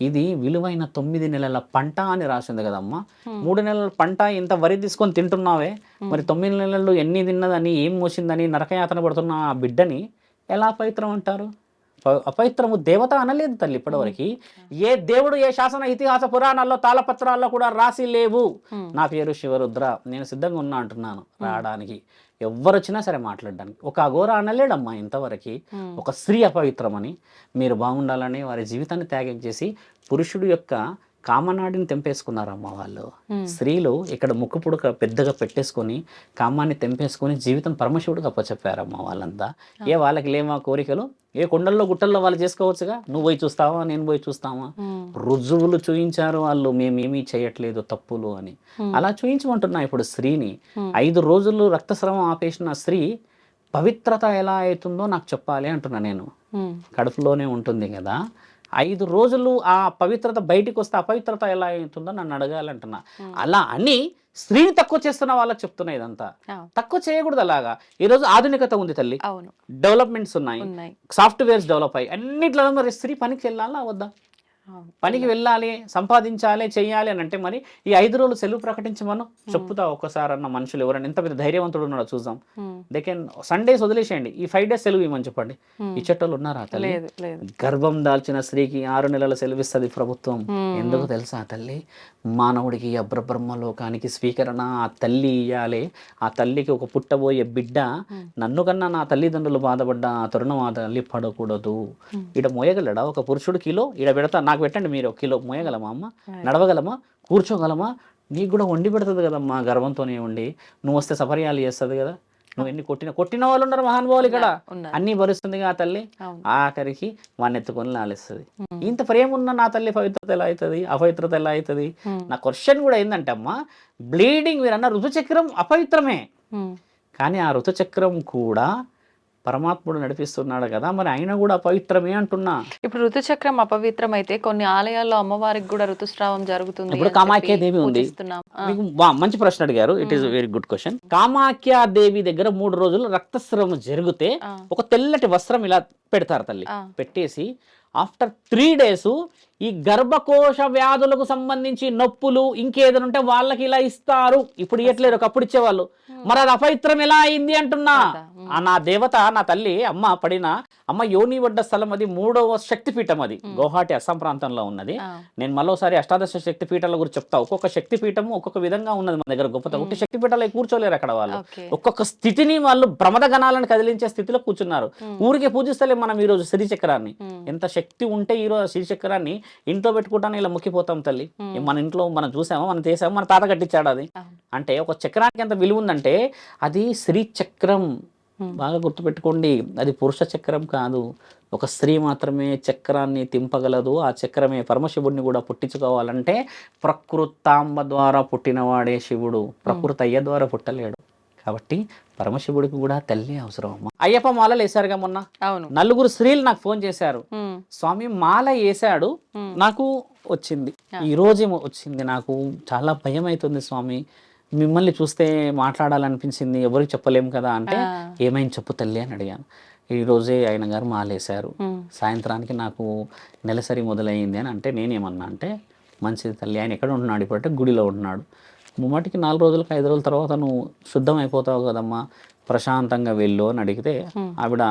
ఇది విలువైన 9 నెలల పంట అని రాసింది కదమ్మా. 3 నెలల పంట ఇంత వరి తీసుకొని తింటున్నావే, మరి 9 నెలల్లో ఎన్ని తిన్నదని, ఏం మోసిందని నరకయాతన పడుతున్న ఆ బిడ్డని ఎలా అపవిత్రం అంటారు? అపవిత్రము దేవత అనలేదు తల్లి ఇప్పటివరకు. ఏ దేవుడు ఏ శాసన ఇతిహాస పురాణాల్లో తాళపత్రాల్లో కూడా రాసి లేవు. నా పేరు శివరుద్ర, నేను సిద్ధంగా ఉన్నా అంటున్నాను రావడానికి, ఎవ్వరు వచ్చినా సరే మాట్లాడడానికి. ఒక అఘోర అనలేడమ్మా ఇంతవరకు ఒక స్త్రీ అపవిత్రమని. మీరు బాగుండాలని వారి జీవితాన్ని త్యాగం చేసి పురుషుడు యొక్క కామనాడిని తెంపేసుకున్నారమ్మా వాళ్ళు. స్త్రీలు ఇక్కడ ముక్కు పుడక పెద్దగా పెట్టేసుకొని కామాన్ని తెంపేసుకొని జీవితం పరమశివుడికి అప్పచెప్పారమ్మా వాళ్ళంతా. వాళ్ళకి లేవా కోరికలు? ఏ కొండల్లో గుట్టల్లో వాళ్ళు చేసుకోవచ్చుగా. నువ్వు పోయి చూస్తావా, నేను పోయి చూస్తావా? రుజువులు చూయించారు వాళ్ళు, మేమేమీ చేయట్లేదు తప్పులు అని. అలా చూయించమంటున్నా ఇప్పుడు స్త్రీని. 5 రోజులు రక్తస్రావం ఆపేసిన స్త్రీ పవిత్రత ఎలా అవుతుందో నాకు చెప్పాలి అంటున్నా నేను. కడుపులోనే ఉంటుంది కదా, 5 రోజులు ఆ పవిత్రత బయటికి వస్తే అపవిత్రత ఎలా అవుతుందో నన్ను అడగాలంటున్నా. అలా అని స్త్రీని తక్కువ చేస్తున్న వాళ్ళకి చెప్తున్నా. ఇదంతా తక్కువ చేయకూడదు. అలాగా ఈరోజు ఆధునికత ఉంది తల్లి, డెవలప్మెంట్స్ ఉన్నాయి, సాఫ్ట్వేర్స్ డెవలప్ అయ్యి అన్నిట్లో. మరి స్త్రీ పనికి వెళ్ళాలా వద్దా? పనికి వెళ్ళాలి, సంపాదించాలి, చెయ్యాలి అని అంటే మరి ఈ 5 రోజులు సెలవు ప్రకటించమను చెప్పుతా ఒక్కసారి అన్న మనుషులు ఎవరైనా ఎంత పెద్ద ధైర్యవంతుడు ఉన్నాడో చూద్దాం. దే కెన్ సండేస్ వదిలేసేయండి, ఈ 5 days సెలవు ఇవ్వమని చెప్పండి. ఇచ్చేటోళ్ళు ఉన్నారా తల్లి? గర్భం దాల్చిన స్త్రీకి 6 నెలల సెలవు ఇస్తుంది ప్రభుత్వం. ఎందుకు తెలుసా తల్లి? మానవుడికి అబ్రబ్రహ్మలోకానికి స్వీకరణ ఆ తల్లి ఇయ్యాలి. ఆ తల్లికి ఒక పుట్టబోయే బిడ్డ నన్ను కన్నా నా తల్లిదండ్రులు బాధపడ్డా ఆ తరుణం ఆ తల్లి పడకూడదు. ఈడ మోయగలడా ఒక పురుషుడు కిలో? ఈడ పెడతా, నాకు పెట్టండి మీరు 1 కిలో. మోయగలమా అమ్మ? నడవగలమా? కూర్చోగలమా? నీకు కూడా వండి పెడుతుంది కదమ్మా గర్భంతోనే ఉండి. నువ్వు వస్తే సపర్యాలు చేస్తుంది కదా. నువ్వు ఎన్ని కొట్టిన వాళ్ళు ఉన్నారు మహానుభావులు ఇక్కడ. అన్ని భరిస్తుందిగా ఆ తల్లి. ఆఖరికి వాడిని ఎత్తుకొని లాలిస్తుంది. ఇంత ప్రేమ ఉన్న నా తల్లి పవిత్రత ఎలా అవుతుంది, అపవిత్రత ఎలా అవుతుంది? నా క్వశ్చన్ కూడా ఏంటంటే అమ్మా, బ్లీడింగ్ మీరు అన్న ఋతుచక్రం అపవిత్రమే, కానీ ఆ ఋతుచక్రం కూడా పరమాత్ముడు నడిపిస్తున్నాడు కదా, మరి ఆయన కూడా అపవిత్రమే అంటున్నా. ఇప్పుడు ఋతుచక్రం అపవిత్రం అయితే కొన్ని ఆలయాల్లో అమ్మవారికి కూడా ఋతుస్రావం జరుగుతుంది. ఇప్పుడు కామాఖ్య దేవి ఉంది. మీకు మంచి ప్రశ్న అడిగారు, it is very good question. Kamakhya Devi దగ్గర 3 రోజులు రక్తస్రావం జరిగితే ఒక తెల్లటి వస్త్రం ఇలా పెడతారు తల్లి. పెట్టేసి ఆఫ్టర్ 3 days ఈ గర్భకోశ వ్యాధులకు సంబంధించి నొప్పులు ఇంకేదైనా ఉంటే వాళ్ళకి ఇలా ఇస్తారు. ఇప్పుడు ఇవ్వట్లేరు, ఒకప్పుడు ఇచ్చేవాళ్ళు. మరి అది అపవిత్రం ఎలా అయింది అంటున్నా. నా దేవత, నా తల్లి అమ్మ పడిన అమ్మ యోని వడ్డ స్థలం అది 3వ శక్తిపీఠం. అది గౌహాటి అస్సాం ప్రాంతంలో ఉన్నది. నేను మరోసారి అష్టాదశ శక్తిపీఠాల గురించి చెప్తా. ఒక్కొక్క శక్తిపీఠము ఒక్కొక్క విధంగా ఉన్నది మన దగ్గర గొప్పత. ఒకటి శక్తిపీఠాలు కూర్చోలేరు అక్కడ వాళ్ళు. ఒక్కొక్క స్థితిని వాళ్ళు ప్రమద గణాలను కదిలించే స్థితిలో కూర్చున్నారు. ఊరికే పూజిస్తలే మనం ఈ రోజు శ్రీచక్రాన్ని. ఎంత శక్తి ఉంటే ఈ రోజు శ్రీచక్రాన్ని ఇంట్లో పెట్టుకుంటాను ఇలా ముక్కిపోతాం తల్లి. మన ఇంట్లో మనం చూసామో, మనం చేసామో, మన తాత కట్టించాడు అది. అంటే ఒక చక్రానికి ఎంత విలువ ఉందంటే అది శ్రీచక్రం. బాగా గుర్తుపెట్టుకోండి, అది పురుష చక్రం కాదు. ఒక స్త్రీ మాత్రమే చక్రాన్ని తింపగలదు. ఆ చక్రమే పరమశివుడిని కూడా పుట్టించుకోవాలంటే ప్రకృతాంబ ద్వారా పుట్టినవాడే శివుడు, ప్రకృతి అయ్య ద్వారా పుట్టలేడు. కాబట్టి పరమశివుడికి కూడా తల్లి అవసరం అమ్మ. అయ్యప్ప మాలలు వేశారుగా మొన్న. 4 స్త్రీలు నాకు ఫోన్ చేశారు, స్వామి మాల వేశాడు, నాకు వచ్చింది, ఈ రోజే వచ్చింది, నాకు చాలా భయం అవుతుంది స్వామి, మిమ్మల్ని చూస్తే మాట్లాడాలనిపించింది, ఎవరికి చెప్పలేము కదా అంటే, ఏమైంది చెప్పు తల్లి అని అడిగాను. ఈ రోజే ఆయన గారు మాలేశారు, సాయంత్రానికి నాకు నెలసరి మొదలైంది అని అంటే, నేనేమన్నా అంటే, మంచిది తల్లి, ఆయన ఎక్కడ ఉంటున్నాడు ఇప్పుడంటే గుడిలో ఉంటున్నాడు. ముమ్మటికి 4 రోజులకు 5 రోజుల తర్వాత నువ్వు శుద్ధం అయిపోతావు కదమ్మా, ప్రశాంతంగా వెళ్ళు అని అడిగితే ఆవిడ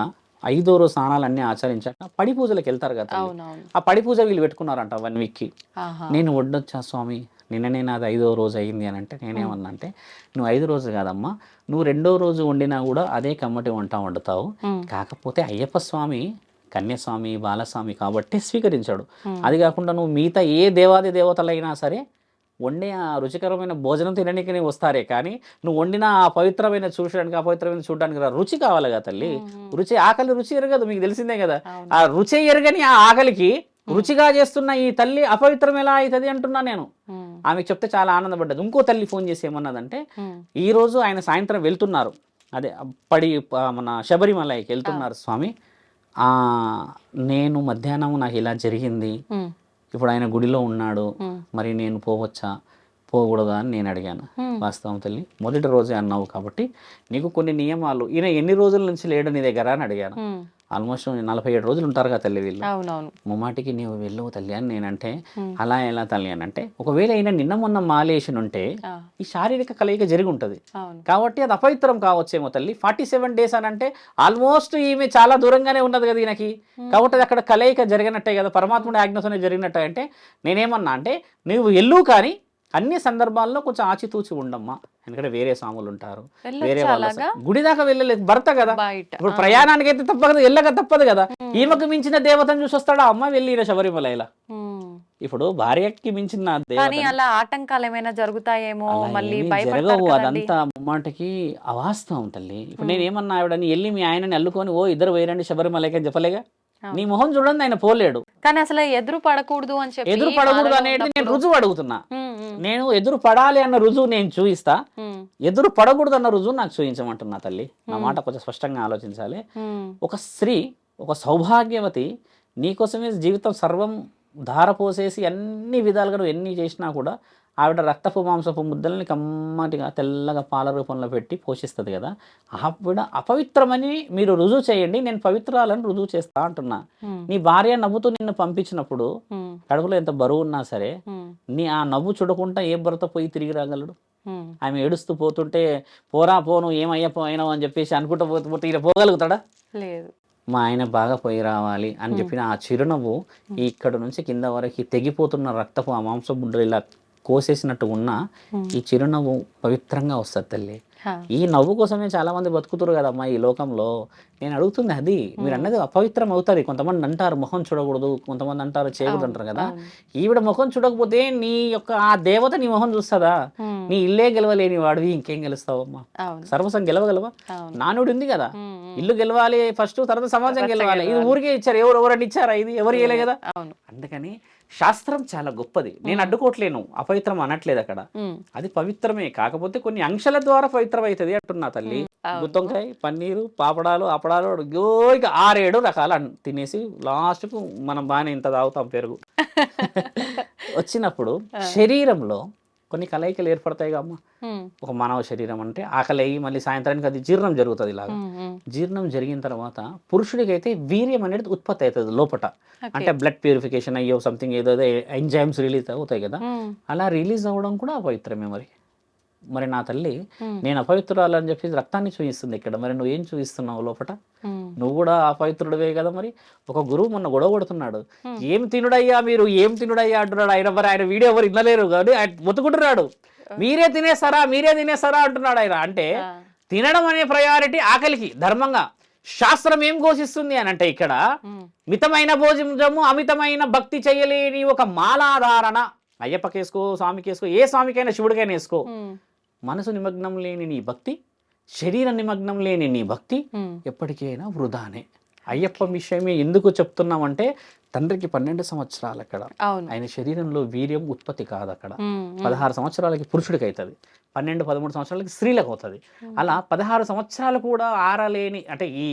5వ రోజు స్నానాలన్నీ ఆచరించాక పడి పూజలకు వెళ్తారు కదా తల్లి. అవునవును. ఆ పడి పూజ వీళ్ళు పెట్టుకున్నారంట 1 వీక్కి. ఆహా. నేను వడ్డొచ్చా స్వామి, నిన్ననే నాది 5వ రోజు అయింది అని అంటే నేనేమన్నా అంటే, నువ్వు 5 రోజు కాదమ్మా, నువ్వు 2వ రోజు వండినా కూడా అదే కమ్మటి వంట వండుతావు. కాకపోతే అయ్యప్ప స్వామి కన్యస్వామి బాలస్వామి కాబట్టి స్వీకరించాడు. అది కాకుండా నువ్వు మిగతా ఏ దేవాది దేవతలైనా సరే వండే ఆ రుచికరమైన భోజనం తినడానికి వస్తారే కానీ నువ్వు వండిన ఆ పవిత్రమైన చూడడానికి ఆ పవిత్రమైన చూడడానికి రుచి కావాలి కదా తల్లి. రుచి ఆకలి రుచి ఎరగదు, మీకు తెలిసిందే కదా. ఆ రుచి ఎరగని ఆ ఆకలికి రుచిగా చేస్తున్న ఈ తల్లి అపవిత్రం ఎలా అవుతుంది అంటున్నా నేను. ఆమెకు చెప్తే చాలా ఆనందపడ్డది. ఇంకో తల్లి ఫోన్ చేసి ఏమన్నదంటే, ఈ రోజు ఆయన సాయంత్రం వెళ్తున్నారు, అదే మన శబరిమలైకి వెళ్తున్నారు స్వామి, నేను మధ్యాహ్నం నాకు ఇలా జరిగింది, ఇప్పుడు ఆయన గుడిలో ఉన్నాడు, మరి నేను పోవచ్చా పోకూడదా అని నేను అడిగాను. వాస్తవం తల్లి, మొదటి రోజే అన్నావు కాబట్టి నీకు కొన్ని నియమాలు, ఈయన ఎన్ని రోజుల నుంచి లేడు నీ దగ్గర అని అడిగాను. ఆల్మోస్ట్ 47 రోజులు ఉంటారు కదా తల్లి వీళ్ళు. ముమ్మాటికి నీవు వెళ్ళవు తల్లి అని నేనంటే, అలా ఎలా తల్లి అని అంటే, ఒకవేళ అయినా నిన్న మొన్న మాలేషన్ ఉంటే ఈ శారీరక కలయిక జరిగి ఉంటుంది కాబట్టి అది అపవిత్రం కావచ్చేమో తల్లి. 47 డేస్ అని అంటే ఆల్మోస్ట్ ఈమె చాలా దూరంగానే ఉన్నది కదా ఈయనకి, కాబట్టి అది అక్కడ కలయిక జరిగినట్టే కదా, పరమాత్ముడి ఆజ్ఞతోనే జరిగినట్టే. అంటే నేనేమన్నా అంటే, నువ్వు వెళ్ళు కానీ అన్ని సందర్భాల్లో కొంచెం ఆచితూచి ఉండమ్మా, ఎందుకంటే వేరే స్వాములు ఉంటారు, వేరే వాళ్ళ గుడి దాకా వెళ్ళలేదు, భర్త కదా, ఇప్పుడు ప్రయాణానికి అయితే తప్పదు, వెళ్ళక తప్పదు కదా. ఈమెకు మించిన దేవతను చూసి వస్తాడా అమ్మ వెళ్ళిన శబరిమల. ఇప్పుడు భార్యకి మించిన అలా ఆటంకాలు ఏమైనా జరుగుతాయేమో, మళ్ళీ జరగవు, అదంతా ముమ్మాటికి అవాస్తవం తల్లి. ఇప్పుడు నేను ఏమన్నా ఆవిడని వెళ్ళి మీ ఆయనని అల్లుకొని ఓ ఇద్దరు వేరండి శబరిమలకి అని చెప్పలేగా. నీ మొహం చూడండి, ఆయన పోలేడు. కానీ అసలు ఎదురు పడకూడదు అని చెప్పి, ఎదురు పడకూడదు అనేది నేను రుజువు అడుగుతున్నా. నేను ఎదురు పడాలి అన్న రుజువు నేను చూయిస్తా, ఎదురు పడకూడదు అన్న రుజువు నాకు చూయించమంటున్నా తల్లి. నా మాట కొంచెం స్పష్టంగా ఆలోచించాలి. ఒక స్త్రీ, ఒక సౌభాగ్యవతి నీకోసమే జీవితం సర్వం ధారపోసేసి అన్ని విధాలుగా నువ్వు ఎన్ని చేసినా కూడా ఆవిడ రక్తపు మాంసపు ముద్దల్ని కమ్మటిగా తెల్లగా పాల రూపంలో పెట్టి పోషిస్తుంది కదా. ఆవిడ అపవిత్రమని మీరు రుజువు చేయండి, నేను పవిత్రాలను రుజువు చేస్తా అంటున్నా. నీ భార్య నవ్వుతూ నిన్ను పంపించినప్పుడు కడుపులో ఎంత బరువు ఉన్నా సరే నీ ఆ నవ్వు చూడకుండా ఏ భర్త పోయి తిరిగి రాగలడు? ఆమె ఏడుస్తూ పోతుంటే పోరా పోను ఏమయ్యపోయినావు అని చెప్పేసి అనుకుంటూ పోతే ఈయన పోగలుగుతాడా? లేదు. మా ఆయన బాగా పోయి రావాలి అని చెప్పిన ఆ చిరునవ్వు ఇక్కడ నుంచి కింద వరకు తెగిపోతున్న రక్తపు ఆ మాంసం బుడ్డలు ఇలా కోసేసినట్టు ఉన్నా ఈ చిరునవ్వు పవిత్రంగా వస్తుంది తల్లి. ఈ నవ్వు కోసమే చాలా మంది బతుకుతారు కదమ్మా ఈ లోకంలో. నేను అడుగుతుంది అది, మీరు అన్నది అపవిత్రం అవుతుంది. కొంతమంది అంటారు ముఖం చూడకూడదు, కొంతమంది అంటారు చేయకూడదు అంటారు కదా. ఈవిడ ముఖం చూడకపోతే నీ యొక్క ఆ దేవత నీ మొహం చూస్తుందా? నీ ఇల్లే గెలవలేని వాడివి ఇంకేం గెలుస్తావమ్మా? సర్వసం గెలవగలవా? నానుడు ఉంది కదా, ఇల్లు గెలవాలి ఫస్ట్, తర్వాత సమాజం గెలవాలి. ఇది ఊరికే ఇచ్చారు, ఎవరని ఇచ్చారా? ఇది ఎవరు ఇయ్యలే కదా. అందుకని శాస్త్రం చాలా గొప్పది, నేను అడ్డుకోవట్లేను, అపవిత్రం అనట్లేదు అక్కడ, అది పవిత్రమే. కాకపోతే కొన్ని అంశాల ద్వారా పవిత్రం అవుతుంది అంటున్నా తల్లి. గుత్తొంకాయ, పన్నీరు, పాపడాలు, అపడాలు, ఇక 6-7 రకాలు తినేసి లాస్ట్కు మనం బాగానే ఇంత తాగుతాం పెరుగు. వచ్చినప్పుడు శరీరంలో కొన్ని కలయికలు ఏర్పడతాయి అమ్మ. ఒక మానవ శరీరం అంటే ఆకలి అయ్యి మళ్ళీ సాయంత్రానికి అది జీర్ణం జరుగుతుంది. ఇలాగా జీర్ణం జరిగిన తర్వాత పురుషుడికైతే వీర్యం అనేది ఉత్పత్తి అవుతుంది లోపల. అంటే బ్లడ్ ప్యూరిఫికేషన్ అయ్యో సంథింగ్ ఏదో ఎంజైమ్స్ రిలీజ్ అవుతాయి కదా, అలా రిలీజ్ అవ్వడం కూడా అపవిత్రమే. మరి నా తల్లి నేను అపవిత్రురాలు అని చెప్పి రక్తాన్ని చూపిస్తుంది ఇక్కడ, మరి నువ్వు ఏం చూపిస్తున్నావు లోపల? నువ్వు కూడా అపవిత్రుడివే కదా. మరి ఒక గురువు మొన్న గొడవ కొడుతున్నాడు, ఏం తినుడయ్యా మీరు, ఏం తినుడయ్యా అంటున్నాడు. ఆయన వీడియో ఎవరు ఇన్నలేరు కానీ ఆయన మొత్తుకుంటున్నాడు, మీరే తినేస్తారా అంటున్నాడు ఆయన. అంటే తినడం అనే ప్రయారిటీ ఆకలికి ధర్మంగా శాస్త్రం ఏం ఘోషిస్తుంది అని అంటే, ఇక్కడ మితమైన భోజనము అమితమైన భక్తి చేయలేని ఒక మాలాధారణ. అయ్యప్పకేసుకో, స్వామికేసుకో, ఏ స్వామికైనా శివుడికైనా వేసుకో, మనసు నిమగ్నం లేని నీ భక్తి, శరీర నిమగ్నం లేని నీ భక్తి ఎప్పటికైనా వృధానే. అయ్యప్ప విషయమే ఎందుకు చెప్తున్నామంటే, తండ్రికి 12 సంవత్సరాలు అక్కడ, ఆయన శరీరంలో వీర్యం ఉత్పత్తి కాదు అక్కడ. 16 సంవత్సరాలకి పురుషుడికి అవుతుంది, 12-13 సంవత్సరాలకి స్త్రీలకు అవుతుంది. అలా 16 సంవత్సరాలు కూడా ఆరలేని, అంటే ఈ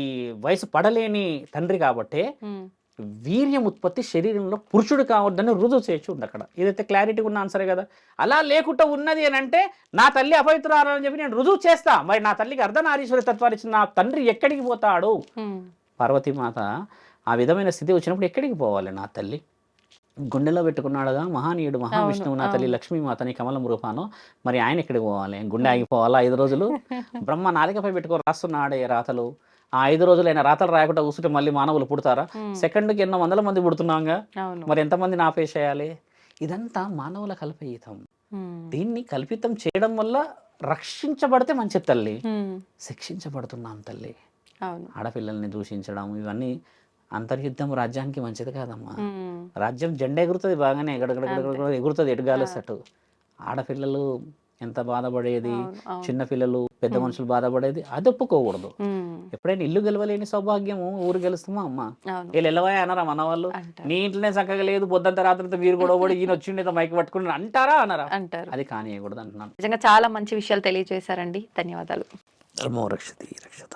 వయసు పడలేని తండ్రి కాబట్టి వీర్యం ఉత్పత్తి శరీరంలో పురుషుడు కావద్దని రుజువు చేయొచ్చు ఉంది అక్కడ. ఏదైతే క్లారిటీ ఉన్న ఆన్సరే కదా. అలా లేకుండా ఉన్నది అని అంటే నా తల్లి అపవిత్రాలని చెప్పి నేను రుజువు చేస్తా. మరి నా తల్లికి అర్ధనారీశ్వరి తత్వాన్ని ఇచ్చిన నా తండ్రి ఎక్కడికి పోతాడు? పార్వతీమాత ఆ విధమైన స్థితి వచ్చినప్పుడు ఎక్కడికి పోవాలి? నా తల్లి గుండెలో పెట్టుకున్నాడుగా మహానీయుడు మహావిష్ణువు, నా తల్లి లక్ష్మీమాతని కమలం రూపాను. మరి ఆయన ఎక్కడికి పోవాలి? గుండె ఆగిపోవాలా 5 రోజులు? బ్రహ్మ నాలికపై పెట్టుకొని రాస్తున్నాడే రాతలు. ఆ 5 రోజులు అయినా రాతలు రాయకుండా కూర్చుంటే మళ్ళీ మానవులు పుడతారా? సెకండ్కి ఎన్నో వందల మంది పుడుతున్నాంగా, అవును. మరి ఎంతమందిని ఆపేసేయాలి? ఇదంతా మానవుల కల్పితం. దీన్ని కల్పితం చేయడం వల్ల రక్షించబడితే మంచి తల్లి, శిక్షించబడుతున్నాం తల్లి. అవును. ఆడపిల్లల్ని దూషించడం ఇవన్నీ అంతర్యుద్ధం రాజ్యానికి మంచిది కాదమ్మా. రాజ్యం జెండా ఎగురుతుంది బాగానే, ఎగడగడగడ ఎగురుతుంది ఎటుగాలసట్టు. ఆడపిల్లలు ఎంత బాధపడేది, చిన్నపిల్లలు పెద్ద మనుషులు బాధపడేది, అది ఒప్పుకోకూడదు. ఎప్పుడైనా ఇల్లు గెలవలేని సౌభాగ్యము ఊరు గెలుస్తామా అమ్మ? వీళ్ళు వెళ్ళవా అన్నారా మన వాళ్ళు? నీ ఇంట్లోనే చక్కగా లేదు, పొద్దంత రాత్రితో మీరు కూడా కూడా ఈయన వచ్చిండే మైక్ పట్టుకుని అంటారా అన్నారా? అంటారు. అది కానియకూడదు అంటున్నాను. నిజంగా చాలా మంచి విషయాలు తెలియజేశారండి. ధన్యవాదాలు. ధర్మో రక్షతి రక్షత.